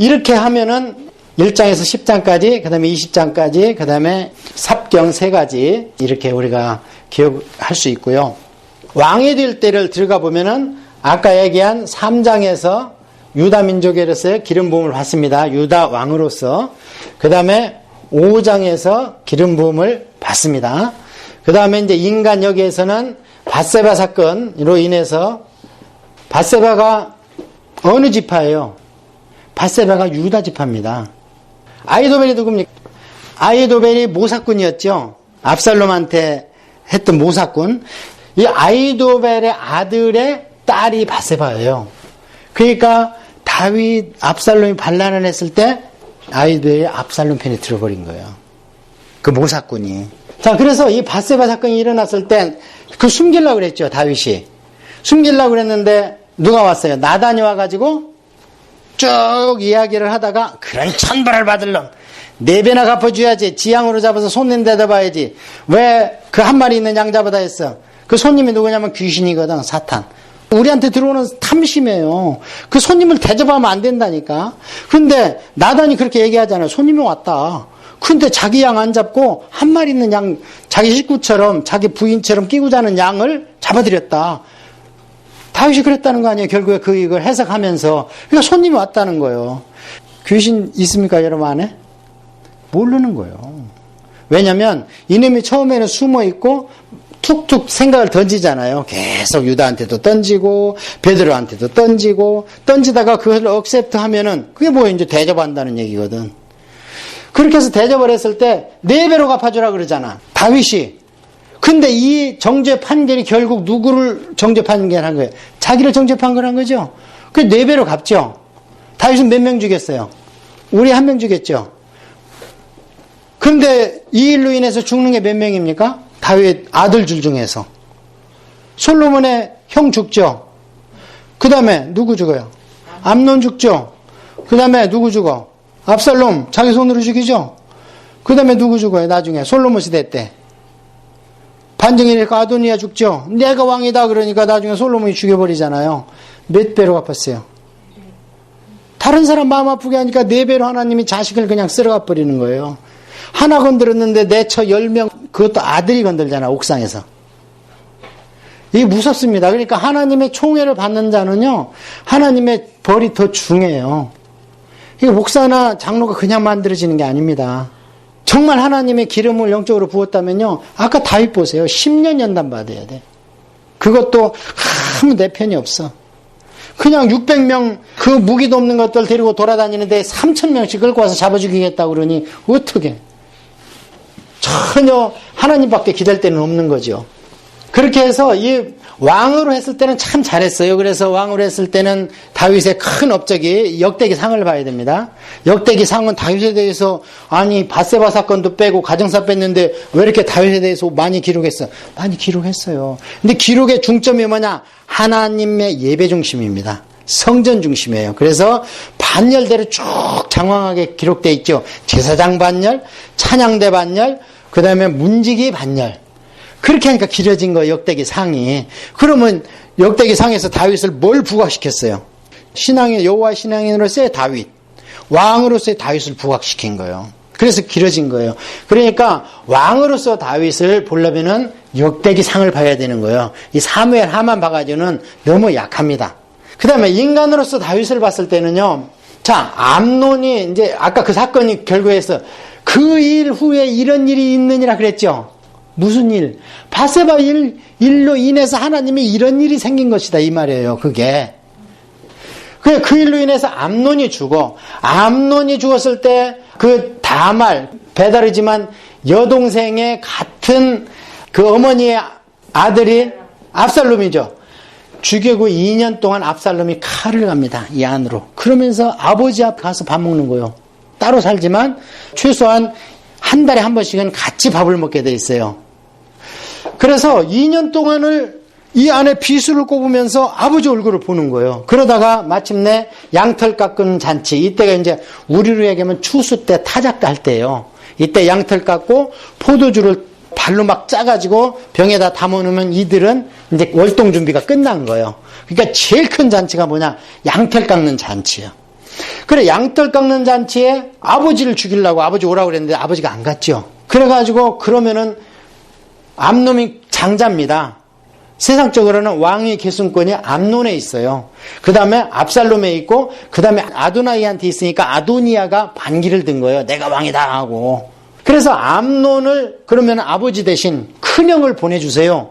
이렇게 하면은 1장에서 10장까지, 그 다음에 20장까지, 그 다음에 삽경 3가지, 이렇게 우리가 기억할 수 있고요. 왕이 될 때를 들어가 보면은 아까 얘기한 3장에서 유다 민족으로서의 기름 부음을 받습니다. 유다 왕으로서. 그 다음에 5장에서 기름 부음을 받습니다. 그 다음에 이제 인간 여기에서는 밧세바 사건으로 인해서, 밧세바가 어느 지파예요? 밧세바가 유다 지파입니다. 아히도벨이 누굽니까? 아히도벨이 모사꾼이었죠. 압살롬한테 했던 모사꾼. 이 아히도벨의 아들의 딸이 밧세바예요. 그러니까 다윗, 압살롬이 반란을 했을 때 아히도벨이 압살롬 편에 들어버린 거예요. 그 모사꾼이. 자, 그래서 이 밧세바 사건이 일어났을 때 그 숨기려고 그랬죠, 다윗이. 숨기려고 그랬는데 누가 왔어요? 나단이 와가지고 쭉 이야기를 하다가, 그런 천벌을 받을 놈 4배나 갚아줘야지. 지양으로 잡아서 손님 대접해야지. 왜 그 한 마리 있는 양 잡아다 했어? 그 손님이 누구냐면 귀신이거든, 사탄. 우리한테 들어오는 탐심이에요. 그 손님을 대접하면 안 된다니까. 그런데 나단이 그렇게 얘기하잖아요. 손님이 왔다. 근데 자기 양 안 잡고 한 마리 있는 양, 자기 식구처럼, 자기 부인처럼 끼고 자는 양을 잡아들였다. 다윗이 그랬다는 거 아니에요. 결국에 그 이걸 해석하면서. 그러니까 손님이 왔다는 거예요. 귀신 있습니까, 여러분 안에? 모르는 거예요. 왜냐면 이놈이 처음에는 숨어 있고 툭툭 생각을 던지잖아요. 계속 유다한테도 던지고 베드로한테도 던지고, 던지다가 그걸 억셉트 하면은 그게 뭐 이제 대접한다는 얘기거든. 그렇게 해서 대접을 했을 때 4배로 갚아주라 그러잖아, 다윗이. 근데 이 정죄 판결이 결국 누구를 정죄 판결한 거예요? 자기를 정죄 판결한 거죠. 그 4배로 갚죠. 다윗은 몇 명 죽였어요? 우리 1명 죽였죠. 근데 이 일로 인해서 죽는 게 몇 명입니까? 다윗 아들들 중에서. 솔로몬의 형 죽죠. 그 다음에 누구 죽어요? 암논 죽죠. 그 다음에 누구 죽어? 압살롬 자기 손으로 죽이죠. 그 다음에 누구 죽어요? 나중에 솔로몬 시대 때 반증이니까 아도니아 죽죠. 내가 왕이다 그러니까 나중에 솔로몬이 죽여버리잖아요. 몇 배로 갚았어요? 다른 사람 마음 아프게 하니까 4배로 하나님이 자식을 그냥 쓸어가 버리는 거예요. 하나 건드렸는데 내처 10명, 그것도 아들이 건들잖아, 옥상에서. 이게 무섭습니다. 그러니까 하나님의 총애를 받는 자는요, 하나님의 벌이 더 중해요. 이게 목사나 장로가 그냥 만들어지는 게 아닙니다. 정말 하나님의 기름을 영적으로 부었다면요, 아까 다윗 보세요. 10년 연단 받아야 돼. 그것도 아무 내 편이 없어. 그냥 600명 그 무기도 없는 것들 데리고 돌아다니는데 3,000명씩 끌고 와서 잡아 죽이겠다고 그러니 어떻게? 전혀 하나님밖에 기댈 데는 없는 거죠. 그렇게 해서 이 왕으로 했을 때는 참 잘했어요. 그래서 왕으로 했을 때는 다윗의 큰 업적이 역대기 상을 봐야 됩니다. 역대기 상은 다윗에 대해서, 아니 밧세바 사건도 빼고 가정사 뺐는데 왜 이렇게 다윗에 대해서 많이 기록했어? 많이 기록했어요. 근데 기록의 중점이 뭐냐? 하나님의 예배 중심입니다. 성전 중심이에요. 그래서 반열대로 쭉 장황하게 기록되어 있죠. 제사장 반열, 찬양대 반열, 그 다음에 문지기 반열. 그렇게 하니까 길어진 거예요, 역대기 상이. 그러면 역대기 상에서 다윗을 뭘 부각시켰어요? 신앙의 여호와 신앙인으로서의 다윗, 왕으로서의 다윗을 부각시킨 거예요. 그래서 길어진 거예요. 그러니까 왕으로서 다윗을 보려면은 역대기 상을 봐야 되는 거예요. 이 사무엘 하만 봐가지고는 너무 약합니다. 그 다음에 인간으로서 다윗을 봤을 때는요, 자, 암논이 이제 아까 그 사건이 결국에서 그 일 후에 이런 일이 있느니라 그랬죠. 무슨 일? 밧세바 일로 인해서 하나님이 이런 일이 생긴 것이다, 이 말이에요. 그게. 그 일로 인해서 암논이 죽어. 암논이 죽었을 때 그 다말, 배다르지만 여동생의 같은 그 어머니의 아들이 압살롬이죠. 죽이고 2년 동안 압살롬이 칼을 갑니다, 이 안으로. 그러면서 아버지 앞 가서 밥 먹는 거예요. 따로 살지만 최소한 한 달에 한 번씩은 같이 밥을 먹게 돼 있어요. 그래서 2년 동안을 이 안에 비수를 꼽으면서 아버지 얼굴을 보는 거예요. 그러다가 마침내 양털 깎은 잔치, 이때가 이제 우리로 얘기하면 추수 때 타작 할 때예요. 이때 양털 깎고 포도주를 발로 막 짜가지고 병에다 담아놓으면 이들은 이제 월동 준비가 끝난 거예요. 그러니까 제일 큰 잔치가 뭐냐? 양털 깎는 잔치예요. 그래, 양털 깎는 잔치에 아버지를 죽이려고 아버지 오라고 그랬는데 아버지가 안 갔죠. 그래가지고 그러면은 암논이 장자입니다. 세상적으로는 왕의 계승권이 암논에 있어요. 그 다음에 압살롬에 있고, 그 다음에 아도나이한테 있으니까 아도니아가 반기를 든 거예요. 내가 왕이다 하고. 그래서 암논을 그러면 아버지 대신 큰형을 보내주세요.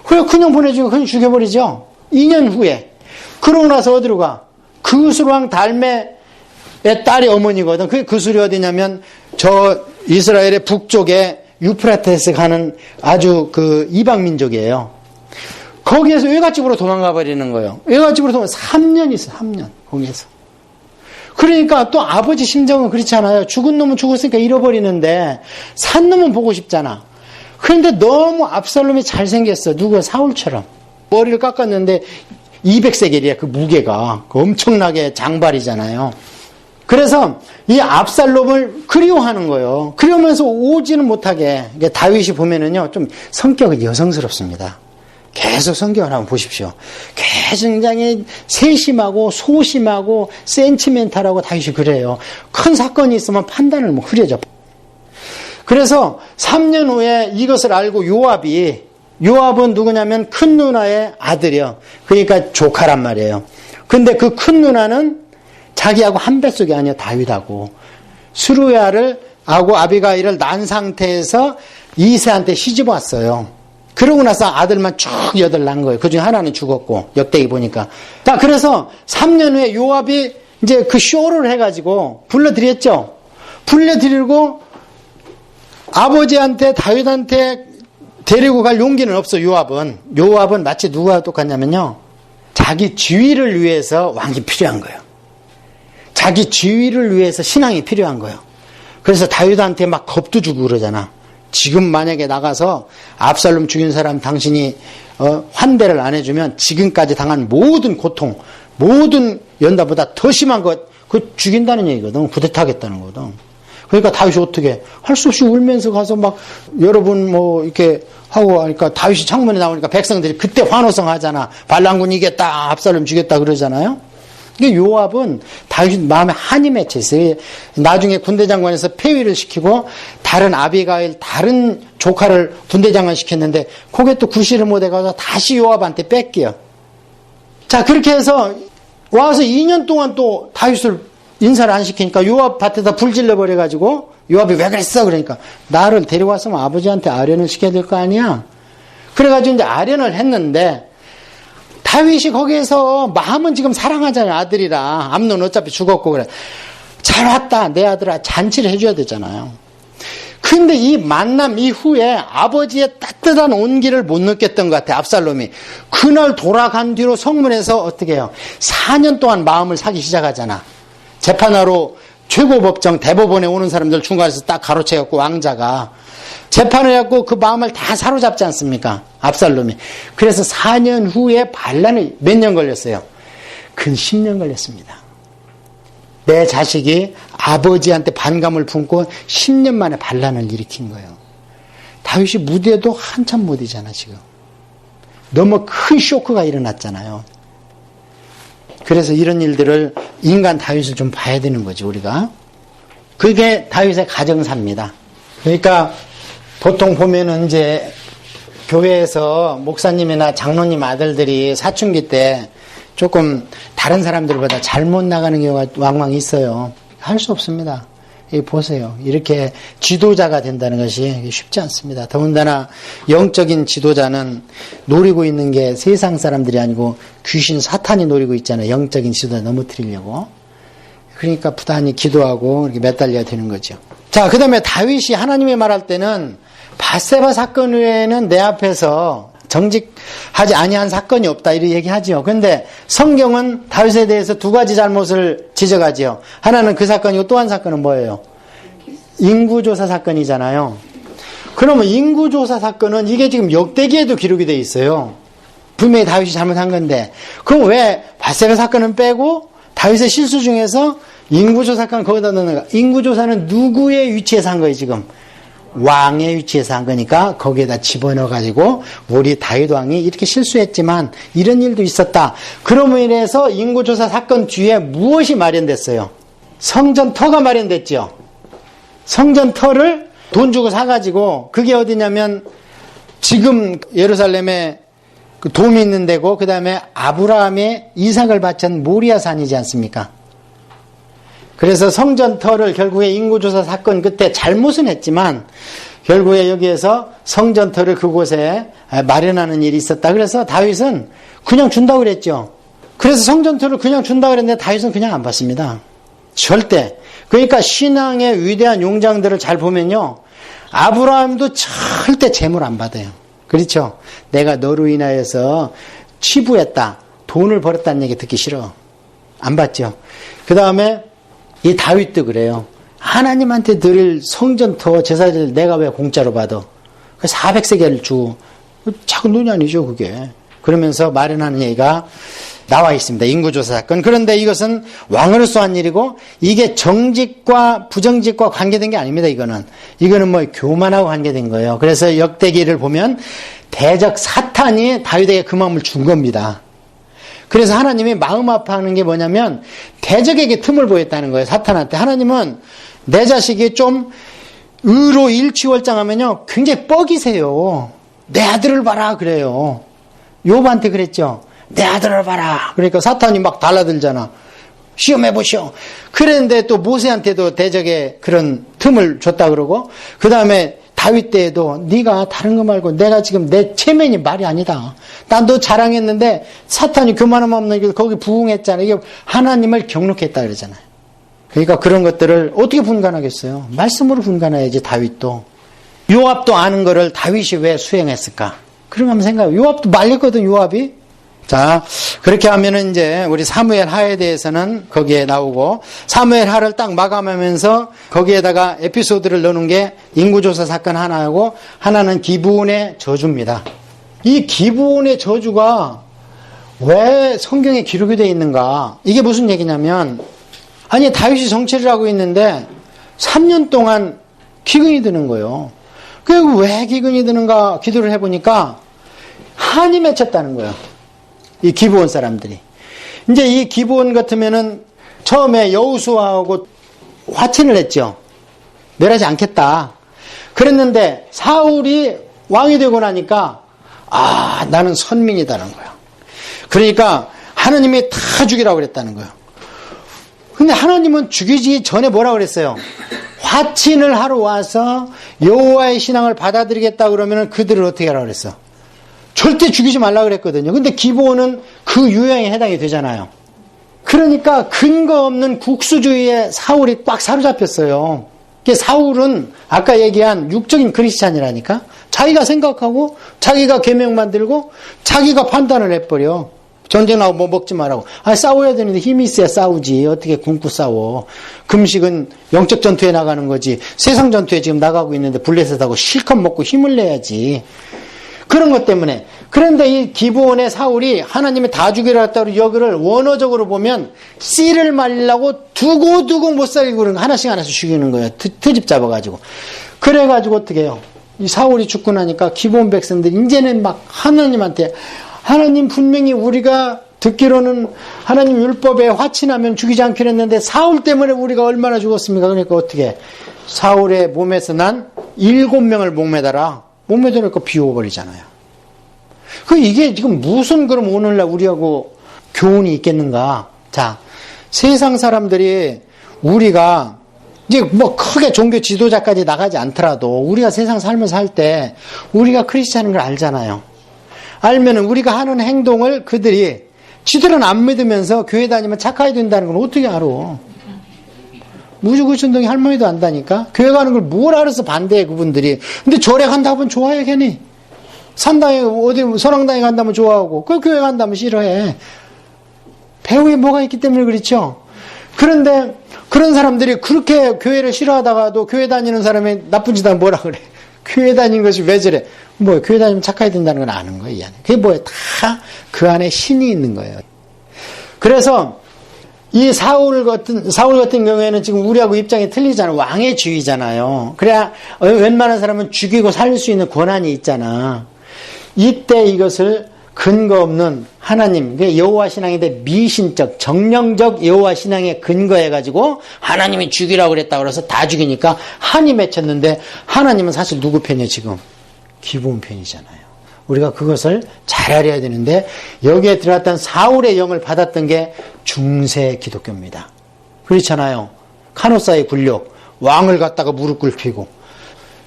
그래, 큰형 보내주고 큰형 죽여버리죠. 2년 후에. 그러고 나서 어디로 가? 그술왕 달메의 딸이 어머니거든. 그 그술이 어디냐면 저 이스라엘의 북쪽에 유프라테스 가는 아주 그 이방 민족이에요. 거기에서 외갓집으로 도망가 버리는 거예요. 외갓집으로 도망가 3년 있어요. 3년 거기에서. 그러니까 또 아버지 심정은 그렇잖아요. 죽은 놈은 죽었으니까 잃어버리는데 산 놈은 보고 싶잖아. 그런데 너무 압살롬이 잘생겼어. 누가 사울처럼. 머리를 깎았는데 200세겔이야. 그 무게가. 엄청나게 장발이잖아요. 그래서 이 압살롬을 그리워하는 거예요. 그러면서 오지는 못하게. 다윗이 보면은요, 좀 성격이 여성스럽습니다. 계속 성경을 한번 보십시오. 굉장히 세심하고 소심하고 센치멘탈하고 다윗이 그래요. 큰 사건이 있으면 판단을 흐려져. 그래서 3년 후에 이것을 알고 요압은 누구냐면 큰 누나의 아들이요. 그러니까 조카란 말이에요. 근데 그 큰 누나는 자기하고 한 뱃속이 아니야. 다윗하고 수루야를 하고 아비가일을 난 상태에서 이새한테 시집 왔어요. 그러고 나서 아들만 쭉 8 낳은 거예요. 그중에 하나는 죽었고, 역대기 보니까. 자, 그래서 3년 후에 요압이 이제 그 쇼를 해가지고 불러드렸죠. 불러드리고 아버지한테, 다윗한테 데리고 갈 용기는 없어, 요압은. 요압은 마치 누구와 똑같냐면요. 자기 지위를 위해서 왕이 필요한 거예요. 자기 지위를 위해서 신앙이 필요한 거예요. 그래서 다윗한테 막 겁도 주고 그러잖아. 지금 만약에 나가서 압살롬 죽인 사람 당신이 환대를 안 해주면 지금까지 당한 모든 고통, 모든 연다보다 더 심한 것, 그거 죽인다는 얘기거든. 구대타겠다는 거거든. 그러니까 다윗이 어떻게 할 수 없이 울면서 가서 막 여러분 뭐 이렇게 하고 하니까 다윗이 창문에 나오니까 백성들이 그때 환호성 하잖아. 반란군 이겼다, 압살롬 죽였다 그러잖아요. 요압은 다윗 마음에 한이 맺혀 있어요. 나중에 군대장관에서 폐위를 시키고 다른 아비가일 다른 조카를 군대장관 시켰는데 그게 또 구실을 못해가서 다시 요압한테 뺏겨요. 자, 그렇게 해서 와서 2년 동안 또 다윗을 인사를 안 시키니까 요압 밭에다 불 질러버려가지고 요압이 왜 그랬어? 그러니까 나를 데려왔으면 아버지한테 아련을 시켜야 될 거 아니야? 그래가지고 이제 아련을 했는데 다윗이 거기에서 마음은 지금 사랑하잖아요. 아들이라. 암논 어차피 죽었고 그래. 잘 왔다. 내 아들아. 잔치를 해줘야 되잖아요. 근데 이 만남 이후에 아버지의 따뜻한 온기를 못 느꼈던 것 같아요. 압살롬이. 그날 돌아간 뒤로 성문에서 어떻게 해요? 4년 동안 마음을 사기 시작하잖아. 재판하러 최고법정 대법원에 오는 사람들 중간에서 딱 가로채갖고 왕자가 재판을 해갖고 그 마음을 다 사로잡지 않습니까? 압살롬이. 그래서 4년 후에 반란을 몇 년 걸렸어요? 근 10년 걸렸습니다. 내 자식이 아버지한테 반감을 품고 10년 만에 반란을 일으킨 거예요. 다윗이 무대도 한참 못 이잖아 지금. 너무 큰 쇼크가 일어났잖아요. 그래서 이런 일들을 인간 다윗을 좀 봐야 되는 거죠 우리가. 그게 다윗의 가정사입니다. 그러니까 보통 보면은 이제 교회에서 목사님이나 장로님 아들들이 사춘기 때 조금 다른 사람들보다 잘못 나가는 경우가 왕왕 있어요. 할 수 없습니다. 보세요. 이렇게 지도자가 된다는 것이 쉽지 않습니다. 더군다나 영적인 지도자는 노리고 있는 게 세상 사람들이 아니고 귀신 사탄이 노리고 있잖아요. 영적인 지도자 넘어뜨리려고. 그러니까 부단히 기도하고 이렇게 매달려야 되는 거죠. 자, 그 다음에 다윗이 하나님이 말할 때는 밧세바 사건 외에는 내 앞에서 정직하지 아니한 사건이 없다 이렇게 얘기하죠. 그런데 성경은 다윗에 대해서 2가지 잘못을 지적하죠. 하나는 그 사건이고 또 한 사건은 뭐예요? 인구조사 사건이잖아요. 그러면 인구조사 사건은 이게 지금 역대기에도 기록이 되어 있어요. 분명히 다윗이 잘못한 건데 그럼 왜 밧세바 사건은 빼고 다윗의 실수 중에서 인구조사 사건 거기다 넣는가? 인구조사는 누구의 위치에서 한 거예요 지금? 왕의 위치에서 한 거니까 거기에다 집어넣어가지고 우리 다윗 왕이 이렇게 실수했지만 이런 일도 있었다. 그러므로 인해서 인구조사 사건 뒤에 무엇이 마련됐어요? 성전터가 마련됐죠. 성전터를 돈 주고 사가지고 그게 어디냐면 지금 예루살렘에 그 돔이 있는 데고 그 다음에 아브라함의 이삭을 바친 모리아산이지 않습니까? 그래서 성전터를 결국에 인구조사 사건 그때 잘못은 했지만 결국에 여기에서 성전터를 그곳에 마련하는 일이 있었다. 그래서 다윗은 그냥 준다고 그랬죠. 그래서 성전터를 그냥 준다고 그랬는데 다윗은 그냥 안 받습니다. 절대. 그러니까 신앙의 위대한 용장들을 잘 보면요. 아브라함도 절대 재물 안 받아요. 그렇죠? 내가 너로 인하여서 치부했다. 돈을 벌었다는 얘기 듣기 싫어. 안 받죠. 그 다음에 이 다윗도 그래요. 하나님한테 드릴 성전터 제사를 내가 왜 공짜로 받아? 400세겔을 주고 작은 돈이 아니죠 그게. 그러면서 마련하는 얘기가 나와 있습니다. 인구조사 사건. 그런데 이것은 왕으로서 한 일이고 이게 정직과 부정직과 관계된 게 아닙니다. 이거는 뭐 교만하고 관계된 거예요. 그래서 역대기를 보면 대적 사탄이 다윗에게 그 마음을 준 겁니다. 그래서 하나님이 마음 아파하는 게 뭐냐면 대적에게 틈을 보였다는 거예요. 사탄한테. 하나님은 내 자식이 좀 의로 일취월장하면요 굉장히 뻐기세요. 내 아들을 봐라 그래요. 욥한테 그랬죠. 내 아들을 봐라. 그러니까 사탄이 막 달라들잖아. 시험해보시오. 그랬는데 또 모세한테도 대적의 그런 틈을 줬다 그러고 그 다음에 다윗 때에도 네가 다른 거 말고 내가 지금 내 체면이 말이 아니다. 난 너 자랑했는데 사탄이 교만함 없는 길 거기 부응했잖아. 이게 하나님을 경록했다 그러잖아요. 그러니까 그런 것들을 어떻게 분간하겠어요? 말씀으로 분간해야지. 다윗도. 요압도 아는 거를 다윗이 왜 수행했을까? 그런 거 한번 생각해요. 요압도 말렸거든 요압이. 자, 그렇게 하면은 이제 우리 사무엘 하에 대해서는 거기에 나오고 사무엘 하를 딱 마감하면서 거기에다가 에피소드를 넣는 게 인구조사 사건 하나하고 하나는 기브온의 저주입니다. 이 기브온의 저주가 왜 성경에 기록이 되어 있는가? 이게 무슨 얘기냐면 아니 다윗이 정치를 하고 있는데 3년 동안 기근이 드는 거예요. 그리고 왜 기근이 드는가 기도를 해보니까 한이 맺혔다는 거예요. 이 기브온 사람들이. 이제 이 기브온 같으면은 처음에 여호수아하고 화친을 했죠. 멸하지 않겠다. 그랬는데 사울이 왕이 되고 나니까 나는 선민이다는 거야. 그러니까 하나님이 다 죽이라고 그랬다는 거예요. 근데 하나님은 죽이기 전에 뭐라고 그랬어요? 화친을 하러 와서 여호와의 신앙을 받아들이겠다 그러면은 그들을 어떻게 하라고 그랬어? 절대 죽이지 말라 그랬거든요. 근데 기브온은 그 유형에 해당이 되잖아요. 그러니까 근거 없는 국수주의에 사울이 꽉 사로잡혔어요. 사울은 아까 얘기한 육적인 크리스찬이라니까. 자기가 생각하고 자기가 계명 만들고 자기가 판단을 해버려. 전쟁하고 뭐 먹지 말라고. 싸워야 되는데 힘이 있어야 싸우지. 어떻게 굶고 싸워. 금식은 영적 전투에 나가는 거지. 세상 전투에 지금 나가고 있는데 블레셋하고 실컷 먹고 힘을 내야지. 그런 것 때문에. 그런데 이 기브온의 사울이 하나님이 다 죽이라 했다고 여기를 원어적으로 보면 씨를 말리려고 두고두고 못 살리고 그런 거 하나씩 죽이는 거예요. 트집 잡아가지고. 그래가지고 어떻게 해요? 이 사울이 죽고 나니까 기브온 백성들이 이제는 막 하나님한테 하나님 분명히 우리가 듣기로는 하나님 율법에 화친하면 죽이지 않기로 했는데 사울 때문에 우리가 얼마나 죽었습니까? 그러니까 어떻게 사울의 몸에서 난 7명을 목매달아. 목매달으니까 비워버리잖아요. 이게 지금 무슨 그럼 오늘날 우리하고 교훈이 있겠는가? 자, 세상 사람들이 우리가 이제 뭐 크게 종교 지도자까지 나가지 않더라도 우리가 세상 삶을 살 때 우리가 크리스찬인 걸 알잖아요. 알면은 우리가 하는 행동을 그들이 지들은 안 믿으면서 교회 다니면 착하게 된다는 건 어떻게 알아? 무주구춘동이 할머니도 안다니까? 교회 가는 걸 뭘 알아서 반대해, 그분들이. 근데 절에 간다 면 좋아해, 괜히. 산당에, 어디, 선왕당에 간다면 좋아하고, 그 교회 간다면 싫어해. 배우에 뭐가 있기 때문에 그렇죠? 그런데, 그런 사람들이 그렇게 교회를 싫어하다가도 교회 다니는 사람이 나쁜 짓 하면 뭐라 그래? 교회 다니는 것이 왜 저래? 교회 다니면 착하게 된다는 건 아는 거예요, 이 안에. 그게 뭐예요? 다 그 안에 신이 있는 거예요. 그래서, 이 사울 같은 경우에는 지금 우리하고 입장이 틀리잖아. 왕의 주의잖아요. 그래야 웬만한 사람은 죽이고 살릴 수 있는 권한이 있잖아. 이때 이것을 근거 없는 하나님, 여호와 신앙인데 미신적, 정령적 여호와 신앙에 근거해가지고 하나님이 죽이라고 그랬다고 그래서 다 죽이니까 한이 맺혔는데 하나님은 사실 누구 편이에요, 지금? 기브온 편이잖아요. 우리가 그것을 잘 알아야 되는데 여기에 들어갔던 사울의 영을 받았던 게 중세 기독교입니다. 그렇잖아요. 카노사의 굴욕, 왕을 갖다가 무릎 꿇히고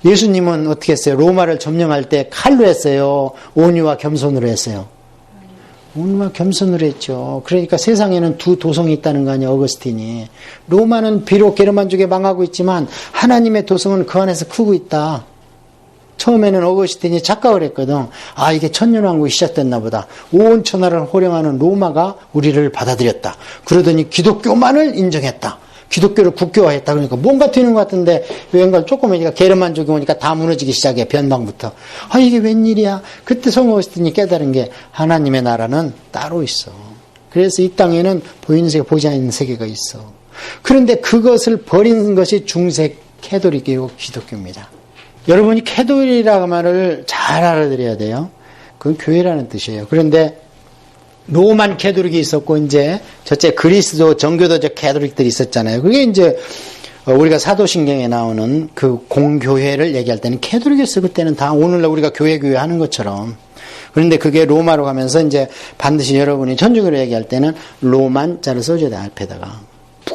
예수님은 어떻게 했어요? 로마를 점령할 때 칼로 했어요? 온유와 겸손으로 했어요? 온유와 겸손으로 했죠. 그러니까 세상에는 두 도성이 있다는 거 아니에요, 어거스틴이. 로마는 비록 게르만족에 망하고 있지만 하나님의 도성은 그 안에서 크고 있다. 처음에는 어거스틴이 착각을 했거든. 아, 이게 천년왕국이 시작됐나 보다. 온 천하를 호령하는 로마가 우리를 받아들였다. 그러더니 기독교만을 인정했다. 기독교를 국교화했다. 그러니까 뭔가 튀는 것 같은데 왠가 조금이니까 게르만족이 오니까 다 무너지기 시작해. 변방부터. 아, 이게 웬일이야. 그때 성 어거스틴이 깨달은 게 하나님의 나라는 따로 있어. 그래서 이 땅에는 보이는 세계, 보이지 않는 세계가 있어. 그런데 그것을 버린 것이 중세 캐톨릭이고 기독교입니다. 여러분이 캐톨릭이라고 말을 잘 알아들어야 돼요. 그건 교회라는 뜻이에요. 그런데 로만 캐톨릭이 있었고 이제 저째 그리스도 정교도적 캐톨릭들이 있었잖아요. 그게 이제 우리가 사도신경에 나오는 그 공교회를 얘기할 때는 캐톨릭이었어. 그때는 다 오늘날 우리가 교회 하는 것처럼. 그런데 그게 로마로 가면서 이제 반드시 여러분이 천주교로 얘기할 때는 로만자를 써줘야 돼, 앞에다가.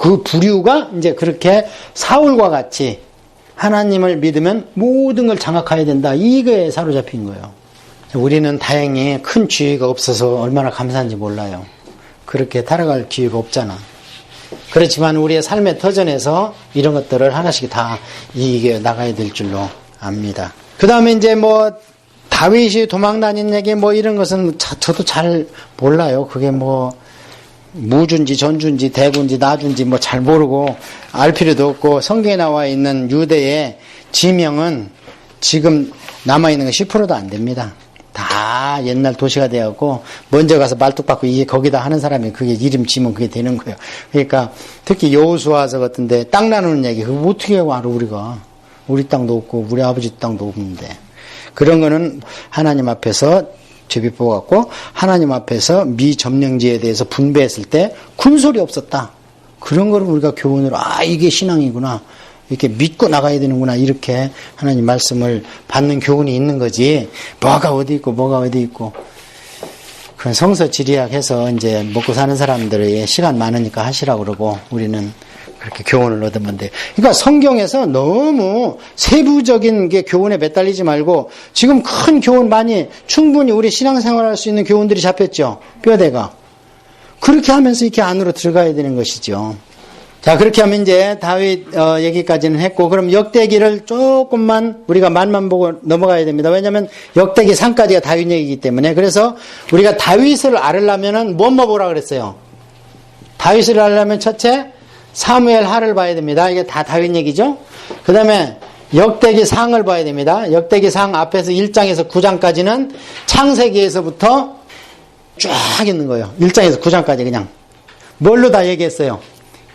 그 부류가 이제 그렇게 사울과 같이 하나님을 믿으면 모든 걸 장악해야 된다. 이거에 사로잡힌 거예요. 우리는 다행히 큰 지위가 없어서 얼마나 감사한지 몰라요. 그렇게 살아갈 기회가 없잖아. 그렇지만 우리의 삶의 터전에서 이런 것들을 하나씩 다 이겨 나가야 될 줄로 압니다. 그 다음에 이제 뭐 다윗이 도망 다닌 얘기 뭐 이런 것은 저도 잘 몰라요. 그게 뭐 무주인지 전주인지 대구인지 나주인지 뭐 잘 모르고 알 필요도 없고 성경에 나와 있는 유대의 지명은 지금 남아있는 건 10%도 안 됩니다. 다 옛날 도시가 되었고 먼저 가서 말뚝 박고 이게 거기다 하는 사람이 그게 이름 지면 그게 되는 거예요. 그러니까 특히 여호수아서 같은데 땅 나누는 얘기 그거 어떻게 알아 우리가. 우리 땅도 없고 우리 아버지 땅도 없는데 그런 거는 하나님 앞에서 제비 뽑았고 하나님 앞에서 미점령지에 대해서 분배했을 때 군소리 없었다. 그런 거를 우리가 교훈으로 아 이게 신앙이구나. 이렇게 믿고 나가야 되는구나. 이렇게 하나님 말씀을 받는 교훈이 있는 거지. 뭐가 어디 있고 뭐가 어디 있고. 그런 성서 지리학해서 이제 먹고 사는 사람들의 시간 많으니까 하시라고 그러고 우리는 그렇게 교훈을 얻으면 돼. 그러니까 성경에서 너무 세부적인 게 교훈에 매달리지 말고 지금 큰 교훈 많이 충분히 우리 신앙생활 할 수 있는 교훈들이 잡혔죠. 뼈대가. 그렇게 하면서 이렇게 안으로 들어가야 되는 것이죠. 자, 그렇게 하면 이제 다윗 얘기까지는 했고 그럼 역대기를 조금만 우리가 맛만 보고 넘어가야 됩니다. 왜냐하면 역대기 3까지가 다윗 얘기이기 때문에 그래서 우리가 다윗을 알으려면 뭐뭐 보라 그랬어요. 다윗을 알으려면 첫째 사무엘 하를 봐야 됩니다. 이게 다 다윗 얘기죠. 그 다음에 역대기 상을 봐야 됩니다. 역대기 상 앞에서 1장에서 9장까지는 창세기에서부터 쫙 있는 거예요. 1장에서 9장까지 그냥. 뭘로 다 얘기했어요?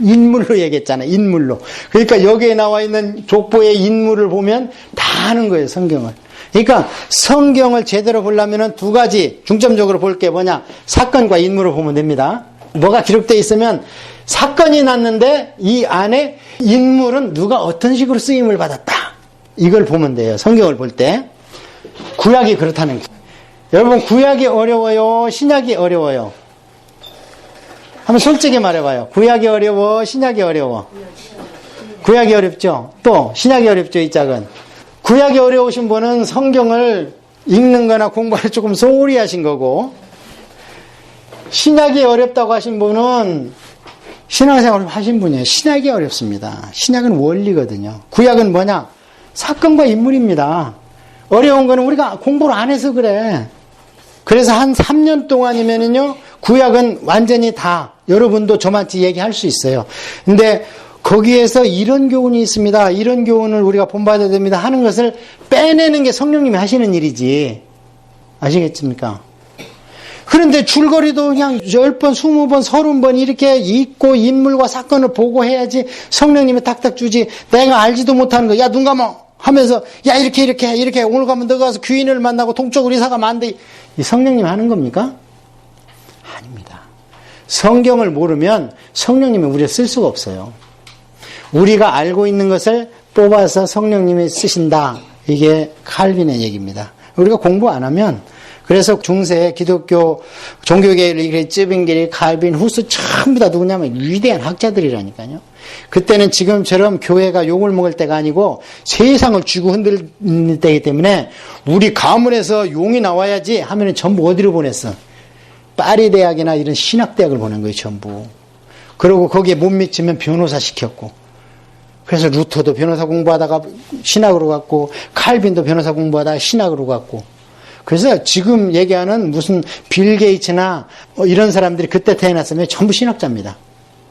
인물로 얘기했잖아요. 인물로. 그러니까 여기에 나와 있는 족보의 인물을 보면 다 아는 거예요. 성경을. 그러니까 성경을 제대로 보려면 두 가지 중점적으로 볼 게 뭐냐. 사건과 인물을 보면 됩니다. 뭐가 기록되어 있으면 사건이 났는데 이 안에 인물은 누가 어떤 식으로 쓰임을 받았다. 이걸 보면 돼요. 성경을 볼 때. 구약이 그렇다는 거예요. 여러분 구약이 어려워요? 신약이 어려워요? 한번 솔직히 말해봐요. 구약이 어려워? 신약이 어려워? 구약이 어렵죠? 또 신약이 어렵죠? 이 짝은. 구약이 어려우신 분은 성경을 읽는 거나 공부를 조금 소홀히 하신 거고 신약이 어렵다고 하신 분은 신앙생활을 하신 분이에요. 신약이 어렵습니다. 신약은 원리거든요. 구약은 뭐냐? 사건과 인물입니다. 어려운 거는 우리가 공부를 안 해서 그래. 그래서 한 3년 동안이면은요, 구약은 완전히 다 여러분도 저만치 얘기할 수 있어요. 근데 거기에서 이런 교훈이 있습니다. 이런 교훈을 우리가 본받아야 됩니다. 하는 것을 빼내는 게 성령님이 하시는 일이지. 아시겠습니까? 그런데 줄거리도 그냥 10번, 20번, 30번 이렇게 읽고 인물과 사건을 보고 해야지 성령님이 딱딱 주지. 내가 알지도 못하는 거, 야, 눈 감아! 하면서, 야, 이렇게, 오늘 가면 너가 가서 귀인을 만나고 동쪽으로 이사 가면 안 돼. 이 성령님 하는 겁니까? 아닙니다. 성경을 모르면 성령님이 우리를 쓸 수가 없어요. 우리가 알고 있는 것을 뽑아서 성령님이 쓰신다. 이게 칼빈의 얘기입니다. 우리가 공부 안 하면, 그래서 중세 기독교 종교계를 쯔빙게리, 칼빈, 후스 전부 다 누구냐면 위대한 학자들이라니까요. 그때는 지금처럼 교회가 욕을 먹을 때가 아니고 세상을 쥐고 흔들 때이기 때문에 우리 가문에서 용이 나와야지 하면은 전부 어디로 보냈어? 파리 대학이나 이런 신학대학을 보낸 거예요, 전부. 그리고 거기에 못 미치면 변호사 시켰고. 그래서 루터도 변호사 공부하다가 신학으로 갔고, 칼빈도 변호사 공부하다가 신학으로 갔고. 그래서 지금 얘기하는 무슨 빌 게이츠나 이런 사람들이 그때 태어났으면 전부 신학자입니다.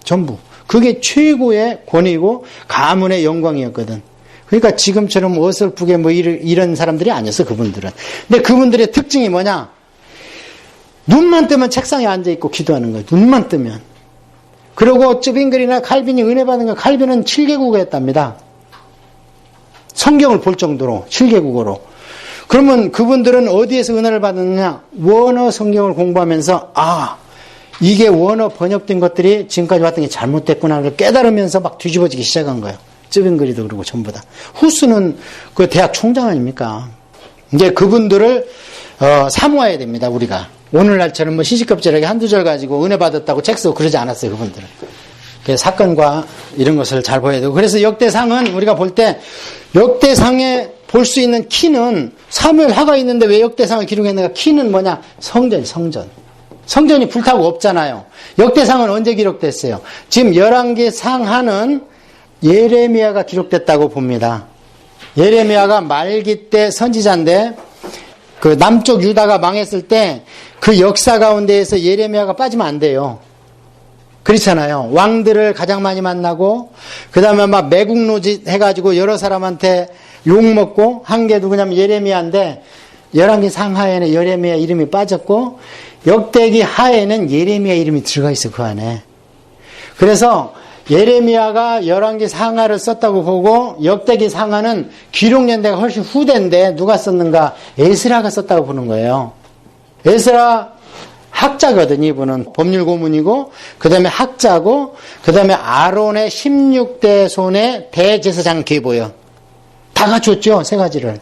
전부. 그게 최고의 권위고 가문의 영광이었거든. 그러니까 지금처럼 어설프게 뭐 이런 사람들이 아니었어, 그분들은. 근데 그분들의 특징이 뭐냐? 눈만 뜨면 책상에 앉아있고 기도하는 거예요. 눈만 뜨면. 그리고 쯔빙글이나 칼빈이 은혜 받은 거, 칼빈은 7개국어였답니다. 성경을 볼 정도로 7개국어로. 그러면 그분들은 어디에서 은혜를 받았느냐? 원어 성경을 공부하면서 이게 원어 번역된 것들이 지금까지 왔던 게 잘못됐구나 를 깨달으면서 막 뒤집어지기 시작한 거예요. 쯔빙글이도 그러고 전부 다. 후스는 그 대학 총장 아닙니까? 이제 그분들을 사모해야 됩니다, 우리가. 오늘날처럼 뭐 시시껍질하게 한두 절 가지고 은혜 받았다고 책 쓰고 그러지 않았어요, 그분들은. 그래서 사건과 이런 것을 잘 보여야 되고. 그래서 역대상은 우리가 볼 때 역대상에 볼 수 있는 키는 사무엘하가 있는데 왜 역대상을 기록했는가? 키는 뭐냐? 성전. 성전이 불타고 없잖아요. 역대상은 언제 기록됐어요? 지금 11개 상하는 예레미야가 기록됐다고 봅니다. 예레미야가 말기 때 선지자인데 그 남쪽 유다가 망했을 때 그 역사 가운데에서 예레미야가 빠지면 안 돼요. 그렇잖아요. 왕들을 가장 많이 만나고 그 다음에 막 매국노짓 해가지고 여러 사람한테 욕먹고 한 게 누구냐면 예레미야인데 11개 상하에는 예레미야 이름이 빠졌고 역대기 하에는 예레미야 이름이 들어가 있어, 그 안에. 그래서 예레미야가 11개 상하를 썼다고 보고 역대기 상하는 기록 연대가 훨씬 후대인데 누가 썼는가? 에스라가 썼다고 보는 거예요. 에스라 학자거든요, 이분은. 법률 고문이고, 그 다음에 학자고, 그 다음에 아론의 16대 손의 대제사장 계보예요. 다 갖췄죠, 세 가지를.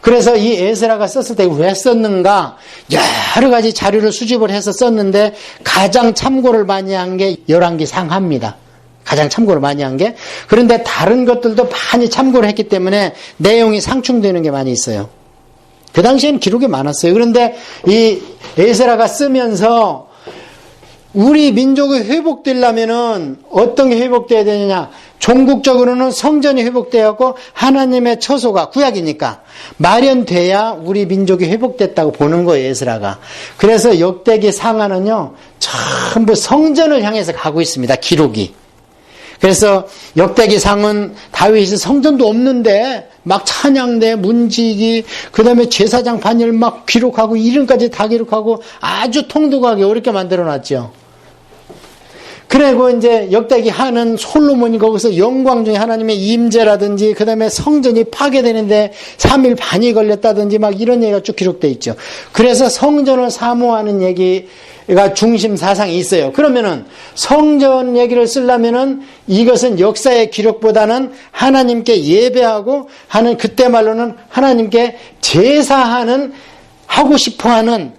그래서 이 에스라가 썼을 때 왜 썼는가? 여러 가지 자료를 수집을 해서 썼는데 가장 참고를 많이 한 게 11개 상하입니다. 가장 참고를 많이 한 게. 그런데 다른 것들도 많이 참고를 했기 때문에 내용이 상충되는 게 많이 있어요. 그 당시에는 기록이 많았어요. 그런데 이 에스라가 쓰면서 우리 민족이 회복되려면은 어떤 게 회복돼야 되느냐? 종국적으로는 성전이 회복되었고 하나님의 처소가 구약이니까 마련돼야 우리 민족이 회복됐다고 보는 거예요, 에스라가. 그래서 역대기 상하는요, 전부 성전을 향해서 가고 있습니다, 기록이. 그래서 역대기 상은 다윗이 성전도 없는데 막 찬양대, 문지기, 그 다음에 제사장 반열 막 기록하고 이름까지 다 기록하고 아주 통독하게 어렵게 만들어놨죠. 그리고 이제 역대기 하는 솔로몬이 거기서 영광 중에 하나님의 임재라든지 그 다음에 성전이 파괴되는데 3일 반이 걸렸다든지 막 이런 얘기가 쭉 기록되어 있죠. 그래서 성전을 사모하는 얘기가 중심 사상이 있어요. 그러면은 성전 얘기를 쓰려면은 이것은 역사의 기록보다는 하나님께 예배하고 하는, 그때 말로는 하나님께 제사하는, 하고 싶어하는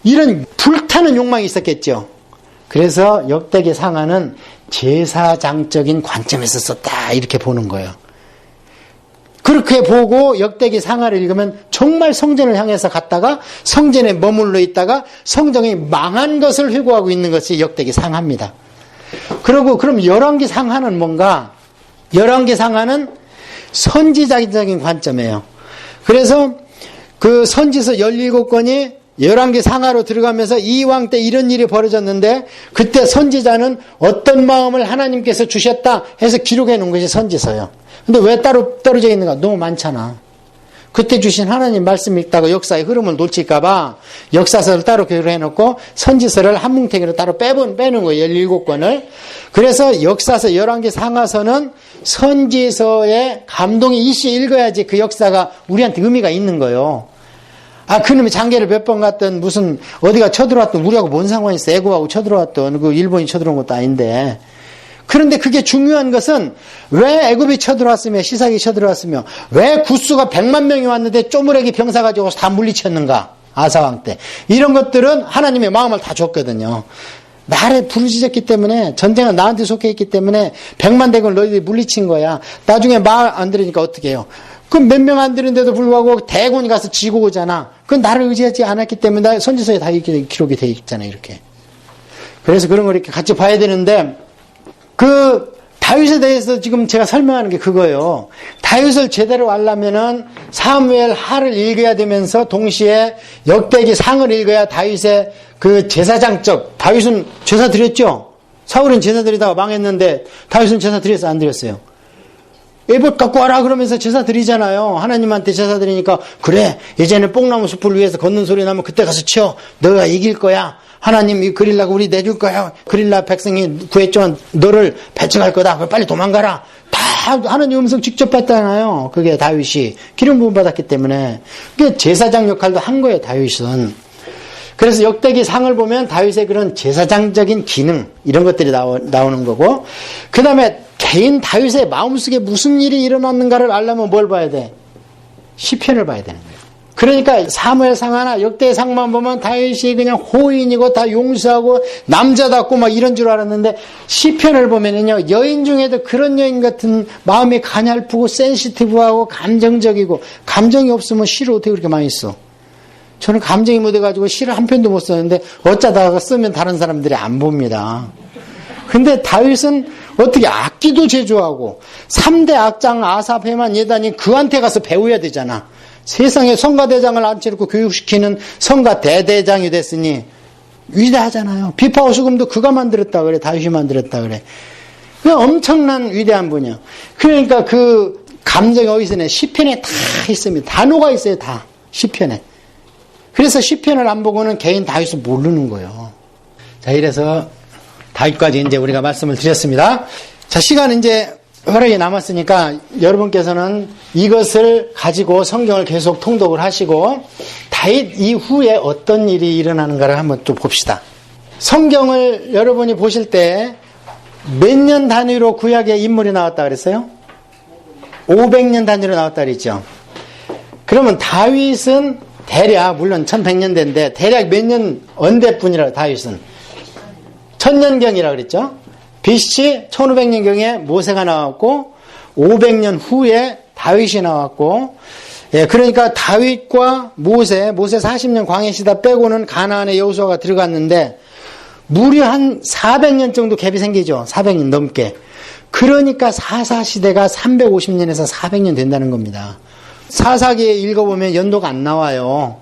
이런 불타는 욕망이 있었겠죠. 그래서 역대기 상하는 제사장적인 관점에서 썼다, 이렇게 보는 거예요. 그렇게 보고 역대기 상하를 읽으면 정말 성전을 향해서 갔다가 성전에 머물러 있다가 성전이 망한 것을 회고하고 있는 것이 역대기 상하입니다. 그리고 그럼 11개 상하는 뭔가? 11개 상하는 선지자적인 관점이에요. 그래서 그 선지서 17권이 11개 상하로 들어가면서 이 왕 때 이런 일이 벌어졌는데 그때 선지자는 어떤 마음을 하나님께서 주셨다 해서 기록해 놓은 것이 선지서예요. 근데 왜 따로 떨어져 있는가? 너무 많잖아. 그때 주신 하나님 말씀 읽다가 역사의 흐름을 놓칠까봐 역사서를 따로 교류해놓고 선지서를 한 뭉탱이로 따로 빼는 거예요. 17권을. 그래서 역사서 11개 상하서는 선지서의 감동이 이씨 읽어야지 그 역사가 우리한테 의미가 있는 거예요. 아, 그놈이 장계를 몇 번 갔던 무슨 어디가 쳐들어왔던 우리하고 뭔 상관이 있어. 애국하고 쳐들어왔던 그 일본이 쳐들어온 것도 아닌데. 그런데 그게 중요한 것은 왜 애굽이 쳐들어왔으며 시삭이 쳐들어왔으며 왜 구수가 100만 명이 왔는데 쪼무레기 병사 가지고 다 물리쳤는가. 아사왕 때. 이런 것들은 하나님의 마음을 다 줬거든요. 나를 부르짖었기 때문에 전쟁은 나한테 속해 있기 때문에 100만 대군 너희들이 물리친 거야. 나중에 말 안 들으니까 어떻게 해요. 그럼 몇 명 안 들은데도 불구하고 대군이 가서 지고 오잖아. 그건 나를 의지하지 않았기 때문에 선지서에 다 기록이 돼 있잖아요. 이렇게. 그래서 그런 걸 이렇게 같이 봐야 되는데 그 다윗에 대해서 지금 제가 설명하는 게 그거예요. 다윗을 제대로 알려면은 사무엘 하를 읽어야 되면서 동시에 역대기 상을 읽어야 다윗의 그 제사장적, 다윗은 제사 드렸죠? 사울은 제사 드리다가 망했는데 다윗은 제사 드렸어요? 안 드렸어요? 에봇 갖고 와라 그러면서 제사 드리잖아요. 하나님한테 제사 드리니까 그래 이제는 뽕나무 숲을 위해서 걷는 소리 나면 그때 가서 치워. 너가 이길 거야. 하나님 그릴라가 우리 내줄 거야. 그릴라 백성이 구했지만 너를 배척할 거다. 빨리 도망가라. 다 하나님 음성 직접 받잖아요. 그게 다윗이 기름 부음 받았기 때문에 그게 제사장 역할도 한 거예요. 다윗은. 그래서 역대기 상을 보면 다윗의 그런 제사장적인 기능 이런 것들이 나오는 거고 그 다음에 개인 다윗의 마음속에 무슨 일이 일어났는가를 알려면 뭘 봐야 돼? 시편을 봐야 되는 거예요. 그러니까 사무엘상하나 역대상만 보면 다윗이 그냥 호인이고 다 용서하고 남자답고 막 이런 줄 알았는데 시편을 보면은요 여인 중에도 그런 여인 같은 마음이 가냘프고 센시티브하고 감정적이고 감정이 없으면 시를 어떻게 그렇게 많이 써? 저는 감정이 묻어가지고 시를 한 편도 못 썼는데 어쩌다가 쓰면 다른 사람들이 안 봅니다. 근데 다윗은 어떻게 악기도 제조하고 3대 악장 아삽 헤만 예단이 그한테 가서 배워야 되잖아. 세상에 성가대장을 앉혀놓고 교육시키는 성가 대대장이 됐으니 위대하잖아요. 비파오 수금도 그가 만들었다 그래. 다윗이 만들었다 그래. 엄청난 위대한 분이야. 그러니까 그 감정이 어디서 내? 시편에 다 있습니다. 단어가 있어요. 다 시편에. 그래서 시편을 안 보고는 개인 다윗을 모르는 거예요. 자, 이래서 다윗까지 이제 우리가 말씀을 드렸습니다. 자, 시간 이제 허락이 남았으니까 여러분께서는 이것을 가지고 성경을 계속 통독을 하시고 다윗 이후에 어떤 일이 일어나는가를 한번 또 봅시다. 성경을 여러분이 보실 때 몇 년 단위로 구약에 인물이 나왔다 그랬어요? 500년 단위로 나왔다 그랬죠. 그러면 다윗은 대략 물론 1100년대인데 대략 몇 년 언대뿐이라 다윗은 1000년경이라 그랬죠. BC 1500년경에 모세가 나왔고 500년 후에 다윗이 나왔고 예, 그러니까 다윗과 모세 40년 광해시다 빼고는 가나안의 여호수아가 들어갔는데 무려 한 400년 정도 갭이 생기죠. 400년 넘게. 그러니까 사사시대가 350년에서 400년 된다는 겁니다. 사사기에 읽어보면 연도가 안 나와요.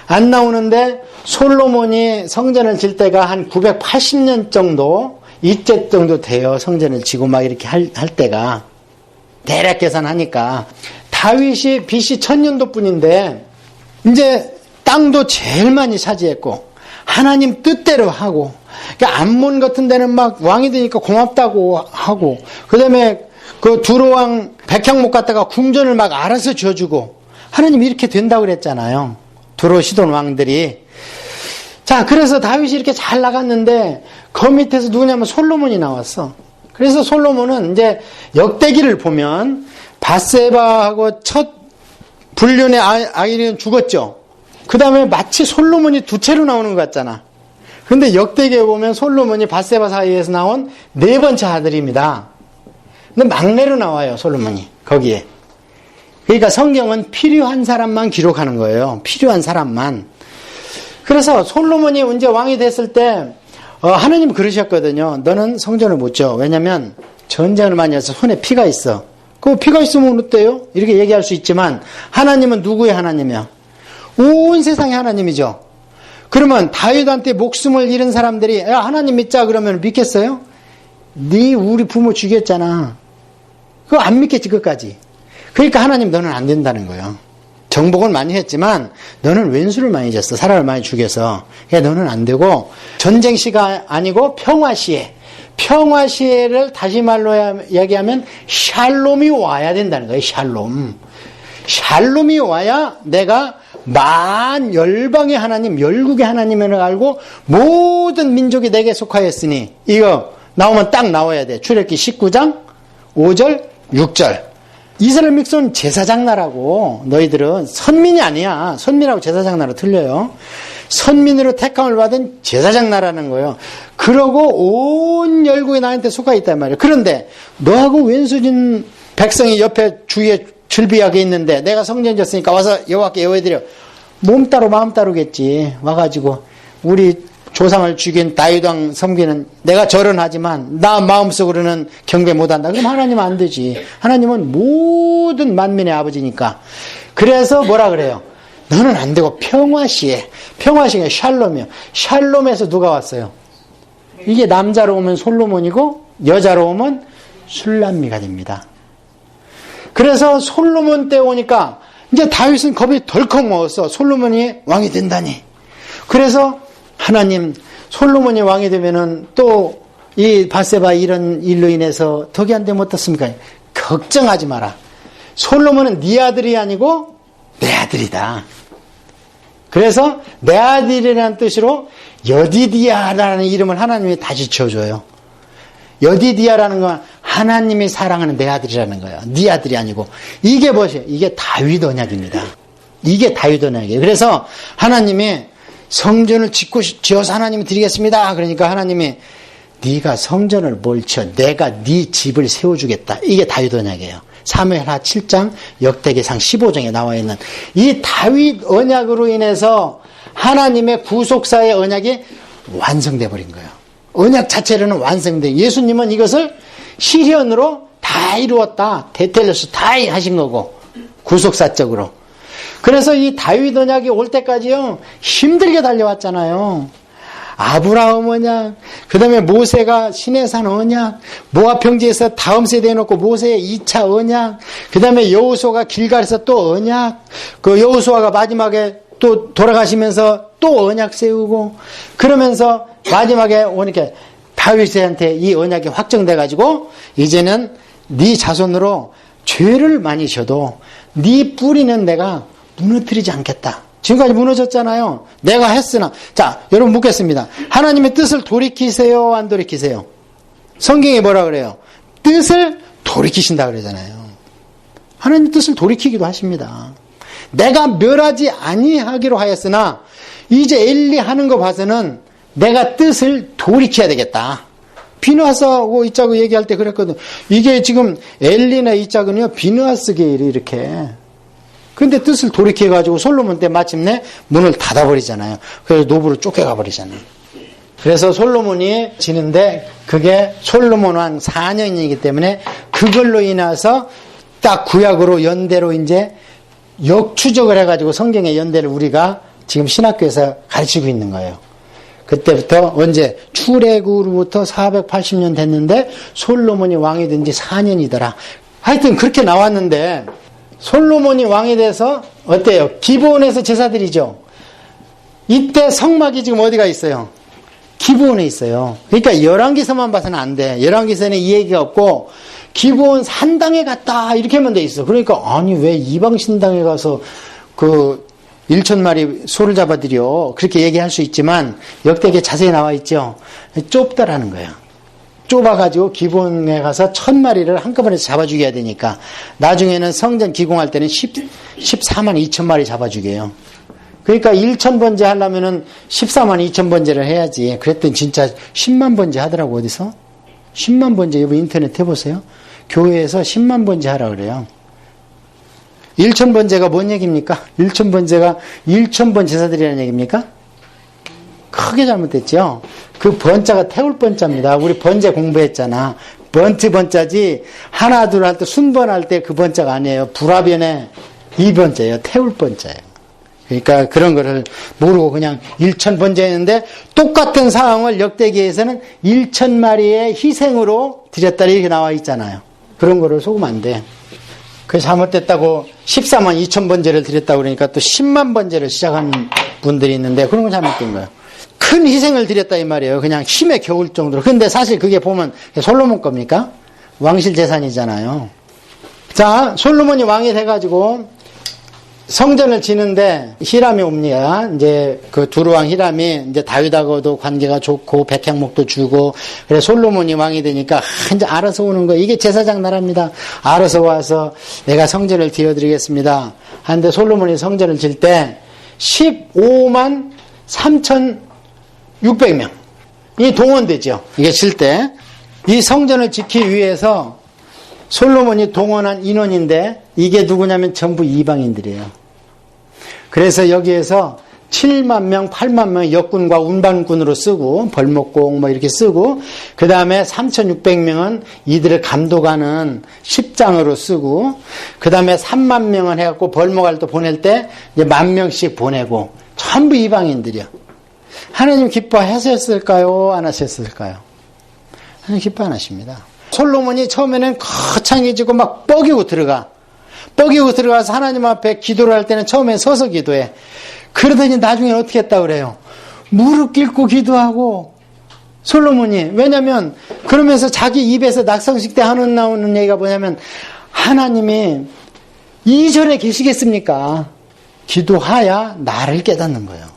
안 나오는데 솔로몬이 성전을 질 때가 한 980년 정도 이때 정도 돼요. 성전을 지고 막 이렇게 할 때가 대략 계산하니까 다윗이 BC 1000년도 뿐인데 이제 땅도 제일 많이 차지했고 하나님 뜻대로 하고 그러니까 암몬 같은 데는 막 왕이 되니까 고맙다고 하고 그 다음에 그 두로왕 백향목 갖다가 궁전을 막 알아서 지어주고 하나님이 이렇게 된다고 그랬잖아요. 두로 시돈 왕들이. 자, 그래서 다윗이 이렇게 잘 나갔는데 그 밑에서 누구냐면 솔로몬이 나왔어. 그래서 솔로몬은 이제 역대기를 보면 밧세바하고 첫 불륜의 아이는 죽었죠. 그 다음에 마치 솔로몬이 두 채로 나오는 것 같잖아. 근데 역대기에 보면 솔로몬이 밧세바 사이에서 나온 네 번째 아들입니다. 근데 막내로 나와요, 솔로몬이. 거기에. 그러니까 성경은 필요한 사람만 기록하는 거예요. 필요한 사람만. 그래서 솔로몬이 이제 왕이 됐을 때 하나님 그러셨거든요. 너는 성전을 못 지어. 왜냐면 전쟁을 많이 해서 손에 피가 있어. 그 피가 있으면 어때요? 이렇게 얘기할 수 있지만 하나님은 누구의 하나님이야? 온 세상의 하나님이죠. 그러면 다윗한테 목숨을 잃은 사람들이 야, 하나님 믿자 그러면 믿겠어요? 네 우리 부모 죽였잖아. 그거 안 믿겠지 끝까지. 그러니까 하나님 너는 안 된다는 거예요. 정복을 많이 했지만 너는 왼수를 많이 졌어. 사람을 많이 죽여서. 그러니까 너는 안 되고 전쟁시가 아니고 평화시에. 평화시에를 다시 말로 얘기하면 샬롬이 와야 된다는 거예요. 샬롬. 샬롬이 와야 내가 만 열방의 하나님, 열국의 하나님을 알고 모든 민족이 내게 속하였으니 이거 나오면 딱 나와야 돼. 출애굽기 19장 5절 6절. 이스라엘 백성은 제사장 나라고 너희들은 선민이 아니야. 선민하고 제사장 나라 틀려요. 선민으로 택함을 받은 제사장 나라는 거예요. 그러고 온 열국이 나한테 속하 있단 말이에요. 그런데 너하고 왼수진 백성이 옆에 주위에 즐비하게 있는데 내가 성전 졌으니까 와서 여호와께 예배드려. 몸 따로 마음 따로겠지. 와가지고 우리 조상을 죽인 다윗 왕 섬기는 내가 절은 하지만 나 마음속으로는 경배 못한다. 그럼 하나님은 안 되지. 하나님은 모든 만민의 아버지니까. 그래서 뭐라 그래요? 너는 안 되고 평화시에. 평화시에 샬롬이요. 샬롬에서 누가 왔어요? 이게 남자로 오면 솔로몬이고 여자로 오면 술람미가 됩니다. 그래서 솔로몬 때 오니까 이제 다윗은 겁이 덜컥 먹었어. 솔로몬이 왕이 된다니. 그래서 하나님 솔로몬이 왕이 되면은 또 이 바세바 이런 일로 인해서 덕이 안 되면 어떻습니까? 걱정하지 마라. 솔로몬은 네 아들이 아니고 내 아들이다. 그래서 내 아들이라는 뜻으로 여디디아라는 이름을 하나님이 다시 지어줘요. 여디디아라는 건 하나님이 사랑하는 내 아들이라는 거예요. 네 아들이 아니고. 이게 뭐지? 이게 다윗 언약입니다. 이게 다윗 언약이에요. 그래서 하나님이 성전을 지어서 하나님이 드리겠습니다. 그러니까 하나님이 네가 성전을 뭘 지어? 내가 네 집을 세워주겠다. 이게 다윗 언약이에요. 사무엘하 7장 역대기상 15장에 나와 있는 이 다윗 언약으로 인해서 하나님의 구속사의 언약이 완성돼 버린 거예요. 언약 자체로는 완성돼. 예수님은 이것을 실현으로 다 이루었다. 데텔레스 다 하신 거고 구속사적으로. 그래서 이 다윗 언약이 올 때까지요 힘들게 달려왔잖아요. 아브라함 언약, 그 다음에 모세가 시내산 언약, 모압 평지에서 다음 세대에 놓고 모세의 2차 언약, 그 다음에 여호수아가 길갈에서 또 언약, 그 여호수아가 마지막에 또 돌아가시면서 또 언약 세우고, 그러면서 마지막에 오니까 다윗한테 이 언약이 확정돼 가지고 이제는 네 자손으로 죄를 많이 져도 네 뿌리는 내가 무너뜨리지 않겠다. 지금까지 무너졌잖아요. 내가 했으나. 자, 여러분 묻겠습니다. 하나님의 뜻을 돌이키세요? 안 돌이키세요? 성경에 뭐라 그래요? 뜻을 돌이키신다 그러잖아요. 하나님 뜻을 돌이키기도 하십니다. 내가 멸하지 아니하기로 하였으나 이제 엘리 하는 거 봐서는 내가 뜻을 돌이켜야 되겠다. 비느하스하고 이짝을 얘기할 때 그랬거든. 이게 지금 엘리나 이짝은요 비느하스 계열이 이렇게. 근데 뜻을 돌이켜가지고 솔로몬 때 마침내 문을 닫아버리잖아요. 그래서 노부를 쫓겨가 버리잖아요. 그래서 솔로몬이 지는데 그게 솔로몬 왕 4년이기 때문에 그걸로 인해서 딱 구약으로 연대로 이제 역추적을 해가지고 성경의 연대를 우리가 지금 신학교에서 가르치고 있는 거예요. 그때부터 언제 출애굽으로부터 480년 됐는데 솔로몬이 왕이 된 지 4년이더라. 하여튼 그렇게 나왔는데 솔로몬이 왕이 돼서 어때요? 기브온에서 제사드리죠. 이때 성막이 지금 어디가 있어요? 기브온에 있어요. 그러니까 열왕기서만 봐서는 안 돼. 열왕기서는 이 얘기가 없고 기브온 산당에 갔다 이렇게 하면 돼 있어. 그러니까 아니 왜 이방 신당에 가서 그 1,000마리 소를 잡아들여 그렇게 얘기할 수 있지만 역대기에 자세히 나와 있죠. 좁다라는 거예요. 좁아가지고 기본에 가서 1,000마리를 한꺼번에 잡아 죽여야 되니까 나중에는 성전 기공할 때는 14만 2천 마리 잡아 죽여요. 그러니까 1,000번째 하려면은 14만 2천 번째를 해야지. 그랬더니 진짜 10만 번째 하더라고. 어디서? 10만 번째. 여러분 인터넷 해보세요. 교회에서 10만 번째 하라 그래요. 1,000번째가 뭔 얘기입니까? 1,000번째가 1,000번 제사드리라는 얘기입니까? 크게 잘못됐죠. 그 번자가 태울 번자입니다. 우리 번제 공부했잖아. 번트 번자지 하나 둘 할 때 순번할 때 그 번자가 아니에요. 불화변에 이 번자예요. 태울 번자예요. 그러니까 그런 거를 모르고 그냥 1,000번째 했는데 똑같은 상황을 역대기에서는 1,000마리의 희생으로 드렸다 이렇게 나와 있잖아요. 그런 거를 속으면 안 돼. 그 잘못됐다고 14만 2천 번제를 드렸다고 그러니까 또 10만 번제를 시작한 분들이 있는데 그런 건 잘못된 거예요. 큰 희생을 드렸다 이 말이에요. 그냥 힘에 겨울 정도로. 근데 사실 그게 보면 솔로몬 겁니까? 왕실 재산이잖아요. 자, 솔로몬이 왕이 돼가지고 성전을 지는데 히람이 옵니다. 이제 그 두루왕 히람이 이제 다윗하고도 관계가 좋고 백향목도 주고 그래 솔로몬이 왕이 되니까 이제 알아서 오는 거예요. 이게 제사장 나라입니다. 알아서 와서 내가 성전을 지어드리겠습니다. 하는데 솔로몬이 성전을 질 때 15만 3,600명 이 동원되죠. 이게 질 때 이 성전을 짓기 위해서 솔로몬이 동원한 인원인데 이게 누구냐면 전부 이방인들이에요. 그래서 여기에서 7만 명, 8만 명 역군과 운반군으로 쓰고 벌목공 뭐 이렇게 쓰고 그 다음에 3,600명은 이들을 감독하는 십장으로 쓰고 그 다음에 3만 명은 해갖고 벌목할 때 보낼 때 이제 10,000명씩 보내고 전부 이방인들이요. 하나님 기뻐하셨을까요? 안 하셨을까요? 하나님 기뻐 안 하십니다. 솔로몬이 처음에는 거창해 지고 막 뻐기고 들어가서 하나님 앞에 기도를 할 때는 처음에 서서 기도해. 그러더니 나중에 어떻게 했다 그래요? 무릎 꿇고 기도하고 솔로몬이 왜냐면 그러면서 자기 입에서 낙성식 때 나오는 얘기가 뭐냐면 하나님이 이전에 계시겠습니까? 기도하야 나를 깨닫는 거예요.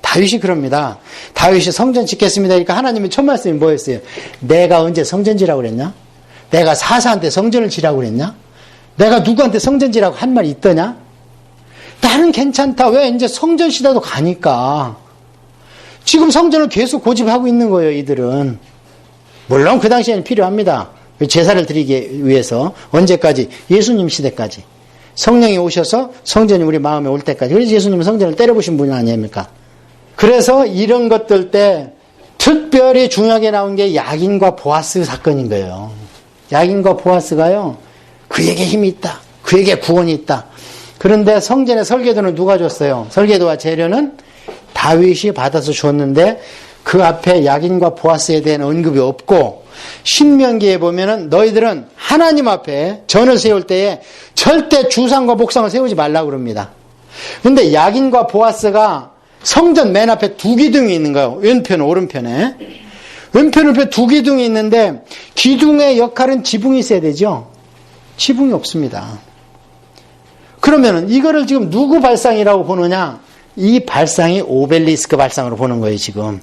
다윗이 그럽니다. 다윗이 성전 짓겠습니다. 그러니까 하나님의 첫 말씀이 뭐였어요? 내가 언제 성전 지라고 그랬냐? 내가 사사한테 성전을 지라고 그랬냐? 내가 누구한테 성전 지라고 한 말이 있더냐? 나는 괜찮다. 왜? 이제 성전 시대도 가니까. 지금 성전을 계속 고집하고 있는 거예요, 이들은. 물론 그 당시에는 필요합니다. 제사를 드리기 위해서. 언제까지? 예수님 시대까지. 성령이 오셔서 성전이 우리 마음에 올 때까지. 그래서 예수님은 성전을 때려부신 분이 아닙니까? 그래서 이런 것들 때 특별히 중요하게 나온 게 야긴과 보아스 사건인 거예요. 야긴과 보아스가요. 그에게 힘이 있다. 그에게 구원이 있다. 그런데 성전의 설계도는 누가 줬어요? 설계도와 재료는 다윗이 받아서 줬는데 그 앞에 야긴과 보아스에 대한 언급이 없고 신명기에 보면은 너희들은 하나님 앞에 전을 세울 때에 절대 주상과 목상을 세우지 말라고 그럽니다. 그런데 야긴과 보아스가 성전 맨 앞에 두 기둥이 있는 거예요. 왼편, 오른편에. 왼편, 오른편 두 기둥이 있는데 기둥의 역할은 지붕이 있어야 되죠. 지붕이 없습니다. 그러면은 이거를 지금 누구 발상이라고 보느냐? 이 발상이 오벨리스크 발상으로 보는 거예요, 지금.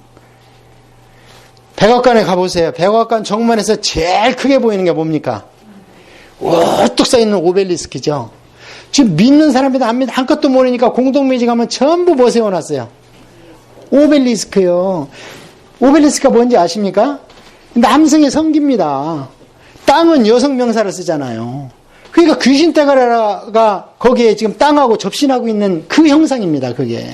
백악관에 가보세요. 백악관 정면에서 제일 크게 보이는 게 뭡니까? 우뚝 서 있는 오벨리스크죠. 지금 믿는 사람이다 안 믿는 한것도 모르니까 공동묘지 가면 전부 뭐 세워놨어요? 오벨리스크요. 오벨리스크가 뭔지 아십니까? 남성의 성기입니다. 땅은 여성 명사를 쓰잖아요. 그러니까 귀신떼가라가 거기에 지금 땅하고 접신하고 있는 그 형상입니다. 그게.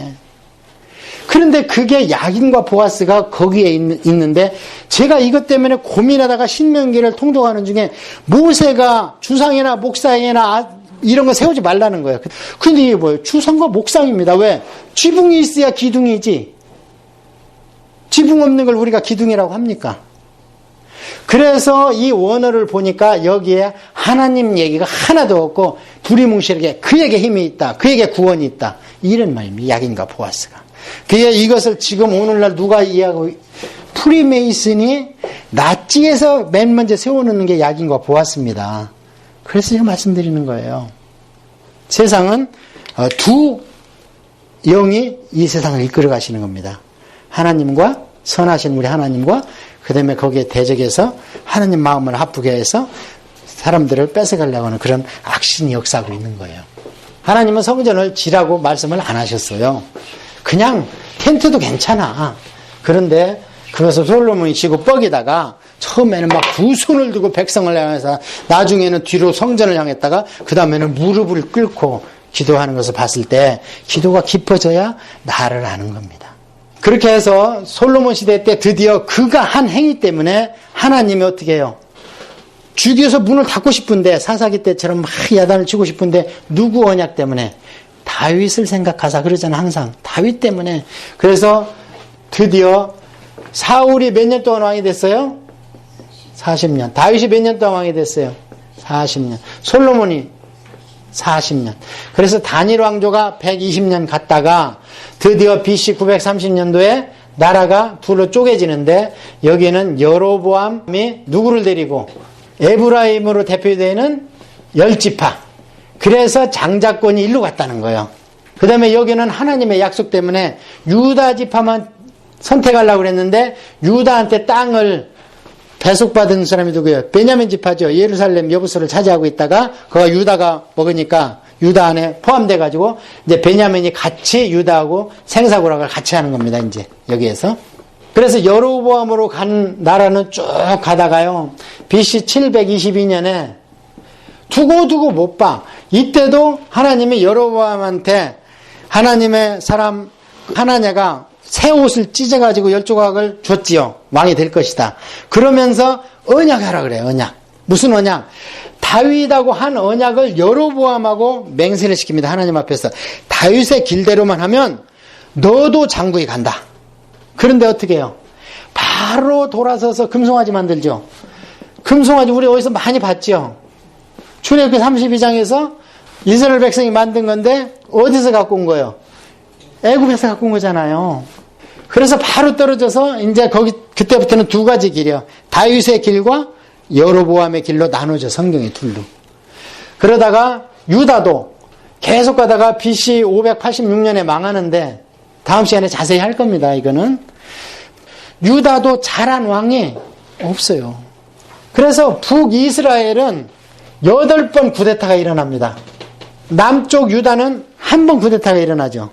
그런데 그게 야긴과 보아스가 거기에 있는데 제가 이것 때문에 고민하다가 신명기를 통독하는 중에 모세가 주상이나 목상이나 이런 거 세우지 말라는 거예요. 근데 이게 뭐예요? 주상과 목상입니다. 왜? 지붕이 있어야 기둥이지. 지붕 없는 걸 우리가 기둥이라고 합니까? 그래서 이 원어를 보니까 여기에 하나님 얘기가 하나도 없고 두리뭉실하게 그에게 힘이 있다. 그에게 구원이 있다. 이런 말입니다. 야긴과 보아스가. 그게 이것을 지금 오늘날 누가 이해하고 프리메이슨이 나치에서 맨 먼저 세워놓는 게 야긴과 보아스입니다. 그래서 제가 말씀드리는 거예요. 세상은 두 영이 이 세상을 이끌어 가시는 겁니다. 하나님과 선하신 우리 하나님과 그 다음에 거기에 대적해서 하나님 마음을 아프게 해서 사람들을 뺏어가려고 하는 그런 악신이 역사하고 있는 거예요. 하나님은 성전을 지라고 말씀을 안 하셨어요. 그냥 텐트도 괜찮아. 그런데 그것을 솔로몬이 지고 뻐기다가 처음에는 막 두 손을 두고 백성을 향해서 나중에는 뒤로 성전을 향했다가 그 다음에는 무릎을 꿇고 기도하는 것을 봤을 때 기도가 깊어져야 나를 아는 겁니다. 그렇게 해서 솔로몬 시대 때 드디어 그가 한 행위 때문에 하나님이 어떻게 해요? 죽여서 문을 닫고 싶은데 사사기 때처럼 막 야단을 치고 싶은데 누구 언약 때문에? 다윗을 생각하사 그러잖아 항상. 다윗 때문에. 그래서 드디어 사울이 몇 년 동안 왕이 됐어요? 40년. 다윗이 몇 년 동안 왕이 됐어요? 40년. 솔로몬이 40년. 그래서 단일 왕조가 120년 갔다가 드디어 BC 930년도에 나라가 둘로 쪼개지는데 여기는 여로보암이 누구를 데리고 에브라임으로 대표되는 10지파. 그래서 장자권이 일로 갔다는 거예요. 그 다음에 여기는 하나님의 약속 때문에 유다 지파만 선택하려고 그랬는데 유다한테 땅을 배속받은 사람이 누구예요? 베냐민 지파죠. 예루살렘 여부서를 차지하고 있다가 그가 유다가 먹으니까 유다 안에 포함돼 가지고 이제 베냐민이 같이 유다하고 생사고락을 같이 하는 겁니다. 이제 여기에서. 그래서 여로보암으로 간 나라는 쭉 가다가요. BC 722년에 두고 못 봐. 이때도 하나님이 여로보암한테 하나님의 사람 하나냐가 새 옷을 찢어가지고 10조각을 줬지요. 왕이 될 것이다. 그러면서 언약하라 그래요. 언약. 무슨 언약? 다윗하고 한 언약을 여로보암하고 맹세를 시킵니다. 하나님 앞에서. 다윗의 길대로만 하면 너도 장구에 간다. 그런데 어떻게 해요? 바로 돌아서서 금송아지 만들죠. 금송아지 우리 어디서 많이 봤죠. 출애굽기 32장에서 이스라엘 백성이 만든 건데 어디서 갖고 온 거예요? 애굽에서 갖고 온 거잖아요. 그래서 바로 떨어져서 이제 거기 그때부터는 두 가지 길이요. 다윗의 길과 여로보암의 길로 나누죠. 성경의 둘로. 그러다가 유다도 계속 가다가 BC 586년에 망하는데 다음 시간에 자세히 할 겁니다. 이거는. 유다도 잘한 왕이 없어요. 그래서 북이스라엘은 8번 쿠데타가 일어납니다. 남쪽 유다는 한 번 쿠데타가 일어나죠.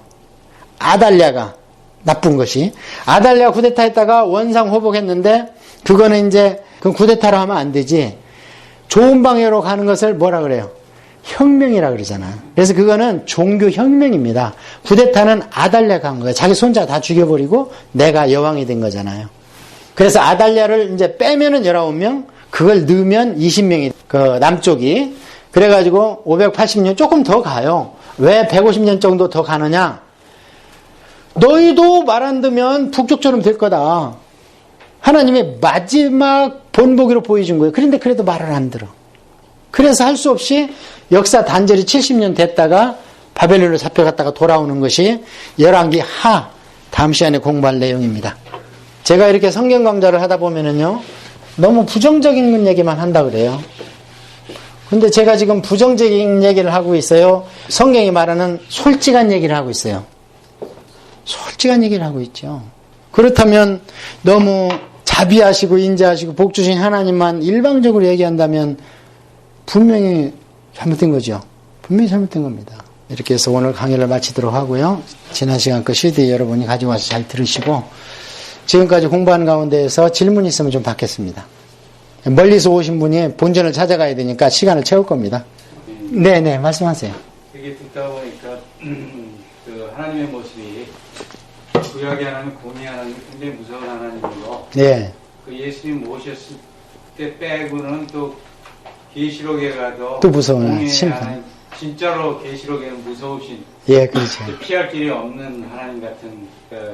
아달랴가 나쁜 것이. 아달랴 쿠데타 했다가 원상 회복했는데 그거는 이제 그 쿠데타로 하면 안 되지. 좋은 방향으로 가는 것을 뭐라 그래요? 혁명이라 그러잖아. 그래서 그거는 종교 혁명입니다. 쿠데타는 아달랴가 한 거예요. 자기 손자 다 죽여버리고 내가 여왕이 된 거잖아요. 그래서 아달랴를 이제 빼면은 19명, 그걸 넣으면 20명이 그 남쪽이. 그래가지고 580년 조금 더 가요. 왜 150년 정도 더 가느냐? 너희도 말 안 듣면 북쪽처럼 될 거다. 하나님의 마지막 본보기로 보여준 거예요. 그런데 그래도 말을 안 들어. 그래서 할 수 없이 역사 단절이 70년 됐다가 바벨론으로 잡혀갔다가 돌아오는 것이 열왕기 하 다음 시간에 공부할 내용입니다. 제가 이렇게 성경 강좌를 하다 보면은요 너무 부정적인 얘기만 한다 그래요. 근데 제가 지금 부정적인 얘기를 하고 있어요. 성경이 말하는 솔직한 얘기를 하고 있어요. 솔직한 얘기를 하고 있죠. 그렇다면 너무 자비하시고 인자하시고 복 주신 하나님만 일방적으로 얘기한다면 분명히 잘못된 거죠. 분명히 잘못된 겁니다. 이렇게 해서 오늘 강의를 마치도록 하고요. 지난 시간 그 CD 여러분이 가지고 와서 잘 들으시고 지금까지 공부한 가운데에서 질문 있으면 좀 받겠습니다. 멀리서 오신 분이 본전을 찾아가야 되니까 시간을 채울 겁니다. 네네, 말씀하세요. 이게 듣다 보니까 그 하나님의 모습이 구약의 하나님, 공의 하나님, 굉장히 무서운 하나님이고 네. 그 예수님 모셨을 때 빼고는 또 계시록에 가도 또 무서운 공의 심판. 하나님, 진짜로 계시록에는 무서우신 예, 그렇죠. 피할 길이 없는 하나님 같은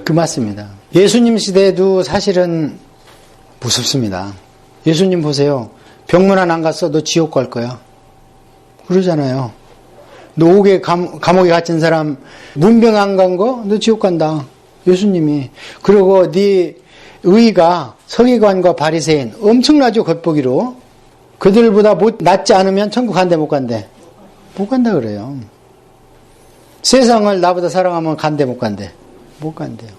그 맞습니다. 예수님 시대에도 사실은 무섭습니다. 예수님 보세요. 병문안 안 갔어? 너 지옥 갈 거야. 그러잖아요. 너 옥에 감옥에 갇힌 사람 문병 안 간 거? 너 지옥 간다. 예수님이. 그리고 네 의가 서기관과 바리새인 엄청나죠. 겉보기로. 그들보다 낫지 않으면 천국 간대 못 간대. 못 간다 그래요. 세상을 나보다 사랑하면 간대 못 간대. 못 간대요.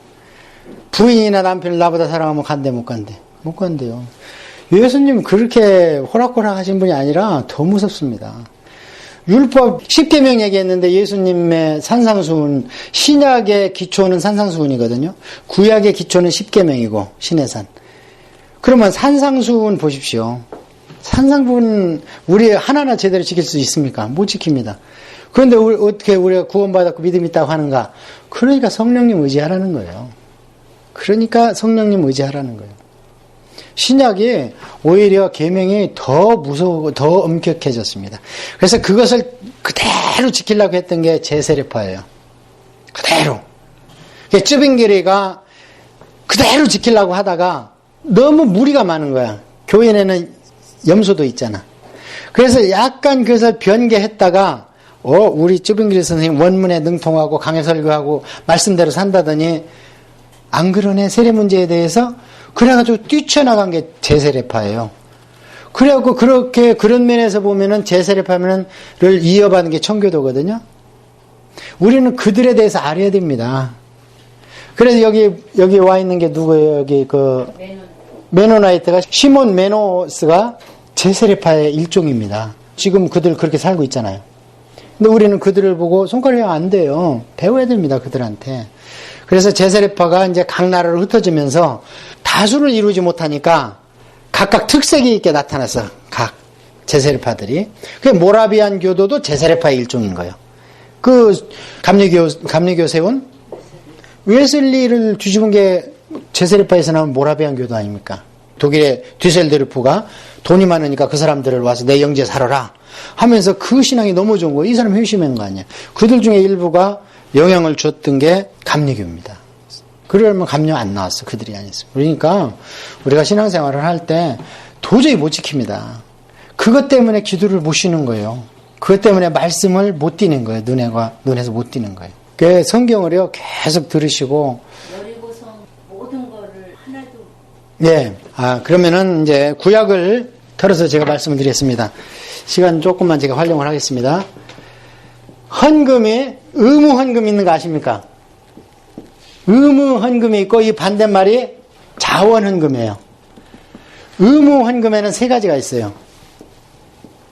부인이나 남편을 나보다 사랑하면 간대 못 간대. 못 간대요. 예수님 그렇게 호락호락 하신 분이 아니라 더 무섭습니다. 율법 10계명 얘기했는데 예수님의 산상수훈, 신약의 기초는 산상수훈이거든요. 구약의 기초는 10계명이고 신해산. 그러면 산상수훈 보십시오. 산상수훈 우리 하나하나 제대로 지킬 수 있습니까? 못 지킵니다. 그런데 어떻게 우리가 구원받았고 믿음 있다고 하는가? 그러니까 성령님 의지하라는 거예요. 그러니까 성령님 의지하라는 거예요. 신약이 오히려 계명이 더 무서우고 더 엄격해졌습니다. 그래서 그것을 그대로 지키려고 했던 게 제세례파예요. 그대로. 쯔빙게리가 그대로 지키려고 하다가 너무 무리가 많은 거야. 교회 내는 염소도 있잖아. 그래서 약간 그것을 변개했다가 우리 쭈빙길 선생님 원문에 능통하고 강해 설교하고 말씀대로 산다더니 안 그러네 세례 문제에 대해서 그래가지고 뛰쳐나간 게 제세례파예요. 그래갖고 그렇게 그런 면에서 보면은 제세례파면을 이어받는 게 청교도거든요. 우리는 그들에 대해서 알아야 됩니다. 그래서 여기 와 있는 게 누구예요? 여기 메노나이트가 시몬 메노스가 제세례파의 일종입니다. 지금 그들 그렇게 살고 있잖아요. 근데 우리는 그들을 보고 손가락이 안 돼요. 배워야 됩니다, 그들한테. 그래서 제세례파가 이제 각 나라로 흩어지면서 다수를 이루지 못하니까 각각 특색이 있게 나타났어. 각 제세례파들이. 그 모라비안 교도도 제세례파의 일종인 거예요. 그 감리교 세운 웨슬리를 뒤집은 게 제세례파에서 나온 모라비안 교도 아닙니까? 독일의 뒤셀도르프가 돈이 많으니까 그 사람들을 와서 내 영지에 살아라 하면서 그 신앙이 너무 좋은 거예요. 이 사람 회심한 거 아니야. 그들 중에 일부가 영향을 줬던 게 감리교입니다. 그러면 감리교 안 나왔어. 그들이 아니었어. 그러니까 우리가 신앙생활을 할 때 도저히 못 지킵니다. 그것 때문에 기도를 못 쉬는 거예요. 그것 때문에 말씀을 못 띄는 거예요. 눈에서 못 띄는 거예요. 그 성경을요 계속 들으시고 여리고성 모든 거를 하나도 예. 그러면은 이제 구약을 털어서 제가 말씀을 드리겠습니다. 시간 조금만 제가 활용을 하겠습니다. 헌금이 의무 헌금 있는 거 아십니까? 의무 헌금이 있고 이 반대말이 자원 헌금이에요. 의무 헌금에는 세 가지가 있어요.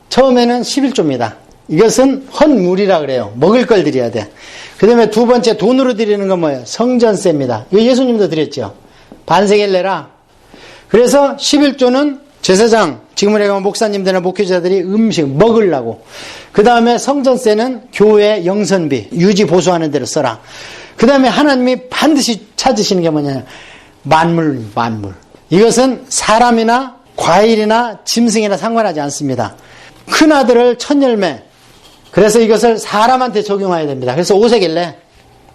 처음에는 11조입니다. 이것은 헌물이라 그래요. 먹을 걸 드려야 돼. 그 다음에 두 번째 돈으로 드리는 건 뭐예요? 성전세입니다. 이거 예수님도 드렸죠. 반세겔 내라. 그래서 11조는 제사장, 지금은 내가 목사님들이나 목회자들이 음식 먹으려고. 그 다음에 성전세는 교회 영선비, 유지 보수하는 데로 써라. 그 다음에 하나님이 반드시 찾으시는 게 뭐냐? 만물. 이것은 사람이나 과일이나 짐승이나 상관하지 않습니다. 큰아들을 첫열매. 그래서 이것을 사람한테 적용해야 됩니다. 그래서 5세겔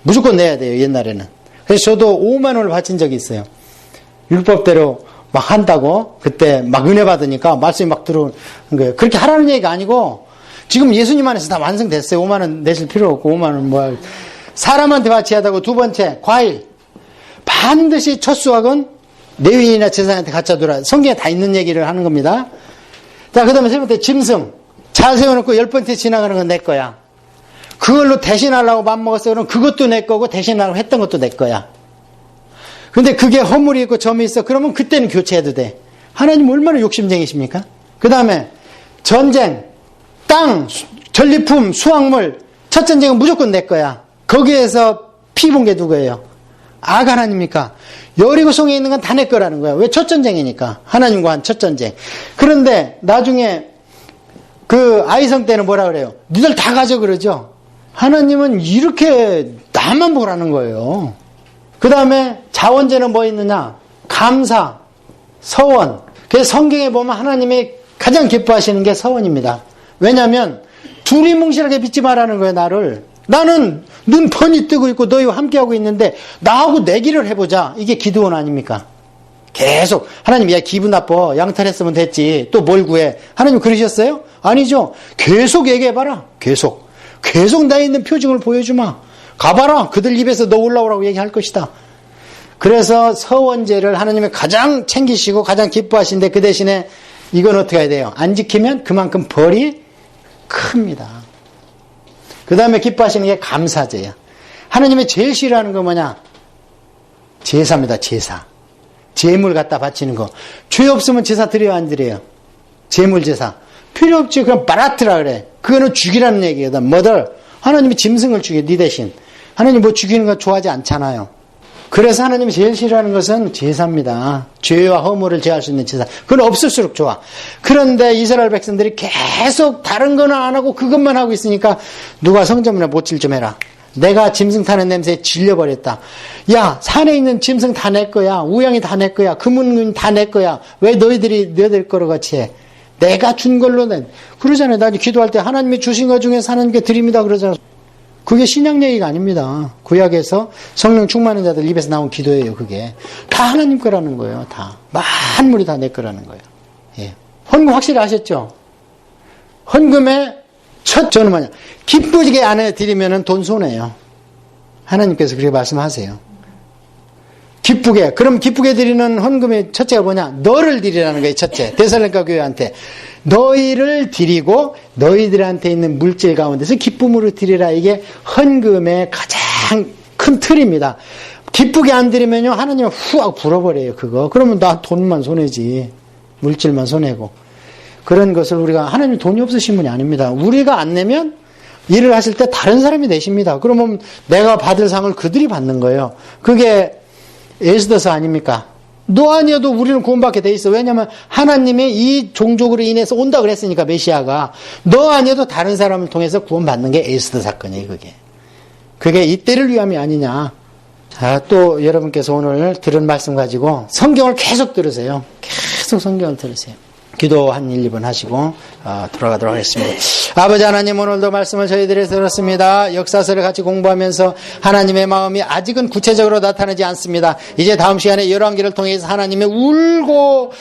무조건 내야 돼요, 옛날에는. 그래서 저도 5만 원을 바친 적이 있어요. 율법대로 막 한다고 그때 막 은혜 받으니까 말씀이 막 들어오는 거예요. 그렇게 하라는 얘기가 아니고 지금 예수님 안에서 다 완성됐어요. 5만 원 내실 필요 없고 5만 원 뭐야. 사람한테 바쳐야 되고 두 번째 과일. 반드시 첫 수확은 레위인이나 제사장한테 갖다 두라. 성경에 다 있는 얘기를 하는 겁니다. 자, 그 다음에 세 번째 짐승. 잘 세워놓고 10번째 지나가는 건 내 거야. 그걸로 대신하려고 맘먹었어. 그럼 그것도 내 거고 대신하려고 했던 것도 내 거야. 근데 그게 허물이 있고 점이 있어. 그러면 그때는 교체해도 돼. 하나님 얼마나 욕심쟁이십니까? 그 다음에 전쟁, 땅, 전리품, 수확물. 첫 전쟁은 무조건 내 거야. 거기에서 피 본 게 누구예요? 악 하나님입니까? 여리고성에 있는 건 다 내 거라는 거야. 왜? 첫 전쟁이니까. 하나님과 한 첫 전쟁. 그런데 나중에 그 아이성 때는 뭐라 그래요? 니들 다 가져 그러죠? 하나님은 이렇게 나만 보라는 거예요. 그 다음에 자원제는 뭐 있느냐? 감사, 서원. 그래서 성경에 보면 하나님이 가장 기뻐하시는 게 서원입니다. 왜냐하면 두리뭉실하게 믿지 말라는 거예요, 나를. 나는 눈 펀히 뜨고 있고 너희와 함께하고 있는데 나하고 내기를 해보자. 이게 기도원 아닙니까? 계속 하나님 야 기분 나빠. 양탈했으면 됐지. 또 뭘 구해. 하나님 그러셨어요? 아니죠. 계속 얘기해봐라. 계속 나에 있는 표징을 보여주마. 가봐라. 그들 입에서 너 올라오라고 얘기할 것이다. 그래서 서원제를 하나님이 가장 챙기시고 가장 기뻐하시는데 그 대신에 이건 어떻게 해야 돼요? 안 지키면 그만큼 벌이 큽니다. 그 다음에 기뻐하시는 게 감사제야. 하나님이 제일 싫어하는 거 뭐냐? 제사입니다. 제사. 제물 갖다 바치는 거. 죄 없으면 제사 드려요, 안 드려요? 제물 제사. 필요 없지. 그럼 바라트라 그래. 그거는 죽이라는 얘기거든. 뭐들 하나님이 짐승을 죽여, 네 대신. 하나님 뭐 죽이는 거 좋아하지 않잖아요. 그래서 하나님이 제일 싫어하는 것은 제사입니다. 죄와 허물을 제할 수 있는 제사. 그건 없을수록 좋아. 그런데 이스라엘 백성들이 계속 다른 거는 안 하고 그것만 하고 있으니까 누가 성전문에 못질 좀 해라. 내가 짐승 타는 냄새에 질려버렸다. 야, 산에 있는 짐승 다 내 거야. 우양이 다 내 거야. 금은 다 내 거야. 왜 너희들 거로 같이 해? 내가 준 걸로는. 그러잖아요. 나 기도할 때 하나님이 주신 것 중에 사는 게 드립니다. 그러잖아요. 그게 신약 얘기가 아닙니다. 구약에서 성령 충만한 자들 입에서 나온 기도예요. 그게 다 하나님 거라는 거예요. 다 만물이 다 내 거라는 거예요. 예. 헌금 확실히 아셨죠? 헌금에 저는 뭐냐, 기쁘게 안 드리면은 돈 손해요. 하나님께서 그렇게 말씀하세요. 기쁘게. 그럼 기쁘게 드리는 헌금의 첫째가 뭐냐? 너를 드리라는 거예요, 첫째. 데살로니가 교회한테. 너희를 드리고 너희들한테 있는 물질 가운데서 기쁨으로 드리라. 이게 헌금의 가장 큰 틀입니다. 기쁘게 안 드리면요, 하나님은 후하고 불어버려요, 그거. 그러면 나 돈만 손해지. 물질만 손해고. 그런 것을 우리가, 하나님 돈이 없으신 분이 아닙니다. 우리가 안 내면 일을 하실 때 다른 사람이 내십니다. 그러면 내가 받을 상을 그들이 받는 거예요. 그게 에스더서 아닙니까? 너 아니어도 우리는 구원받게 돼 있어. 왜냐하면 하나님의 이 종족으로 인해서 온다 그랬으니까, 메시아가. 너 아니어도 다른 사람을 통해서 구원받는 게 에스더 사건이에요, 그게. 그게 이때를 위함이 아니냐. 자, 또 여러분께서 오늘 들은 말씀 가지고 성경을 계속 들으세요. 계속 성경을 들으세요. 기도 한 1, 2분 하시고 돌아가도록 하겠습니다. 아버지 하나님, 오늘도 말씀을 저희들이 들었습니다. 역사서를 같이 공부하면서 하나님의 마음이 아직은 구체적으로 나타나지 않습니다. 이제 다음 시간에 열왕기를 통해서 하나님의 울고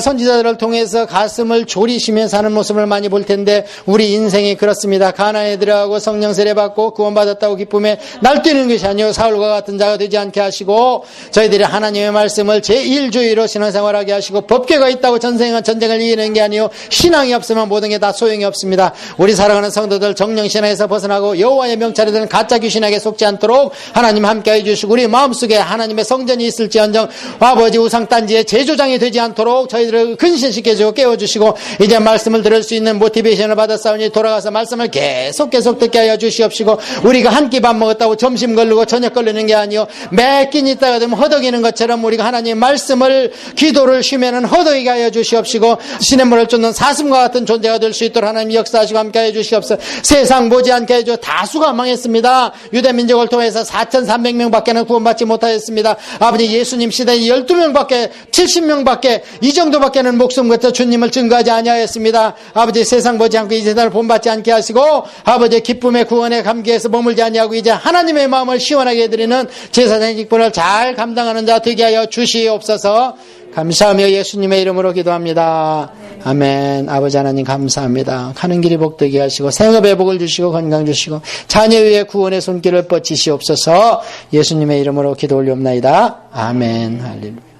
선지자들을 통해서 가슴을 졸이시면서 하는 모습을 많이 볼 텐데, 우리 인생이 그렇습니다. 가나안에 들어가고 성령 세례 받고 구원받았다고 기쁨에 날뛰는 것이 아니요 사울과 같은 자가 되지 않게 하시고, 저희들이 하나님의 말씀을 제1주의로 신앙생활하게 하시고, 법궤가 있다고 전쟁을 이기는 게 아니요 신앙이 없으면 모든 게 다 소용이 없습니다. 우리 사랑하는 성도들 정령신앙에서 벗어나고 여호와의 명찰이 되는 가짜 귀신에게 속지 않도록 하나님 함께해 주시고, 우리 마음속에 하나님의 성전이 있을지언정 아버지 우상단지의 제조장이 되지 않도록 저희들을 근신시켜주고 깨워주시고, 이제 말씀을 들을 수 있는 모티베이션을 받았사오니 돌아가서 말씀을 계속 듣게 하여 주시옵시고, 우리가 한 끼 밥 먹었다고 점심 걸르고 저녁 걸리는 게 아니요 매 끼니 있다가 되면 허덕이는 것처럼 우리가 하나님의 말씀을 기도를 쉬면은 허덕이게 하여 주시옵시고, 시냇물을 쫓는 사슴과 같은 존재가 될 수 있도록 하나님 역사하시고 함께해 주시옵소서. 세상 못지않게 해줘 다수가 망했습니다. 유대민족을 통해서 4,300명밖에는 구원받지 못하였습니다. 아버지 예수님 시대에 12명밖에 70명밖에 이 정도밖에는 목숨 같아 주님을 증거하지 아니하였습니다. 아버지 세상 못지않고 이 세상을 본받지 않게 하시고, 아버지 기쁨의 구원의 감기에서 머물지 아니하고 이제 하나님의 마음을 시원하게 해드리는 제사장의 직분을 잘 감당하는 자 되게 하여 주시옵소서. 감사하며 예수님의 이름으로 기도합니다. 아멘. 아버지 하나님 감사합니다. 가는 길이 복되게 하시고 생업의 복을 주시고 건강 주시고 자녀 위에 구원의 손길을 뻗치시옵소서. 예수님의 이름으로 기도 올리옵나이다. 아멘. 할렐루야.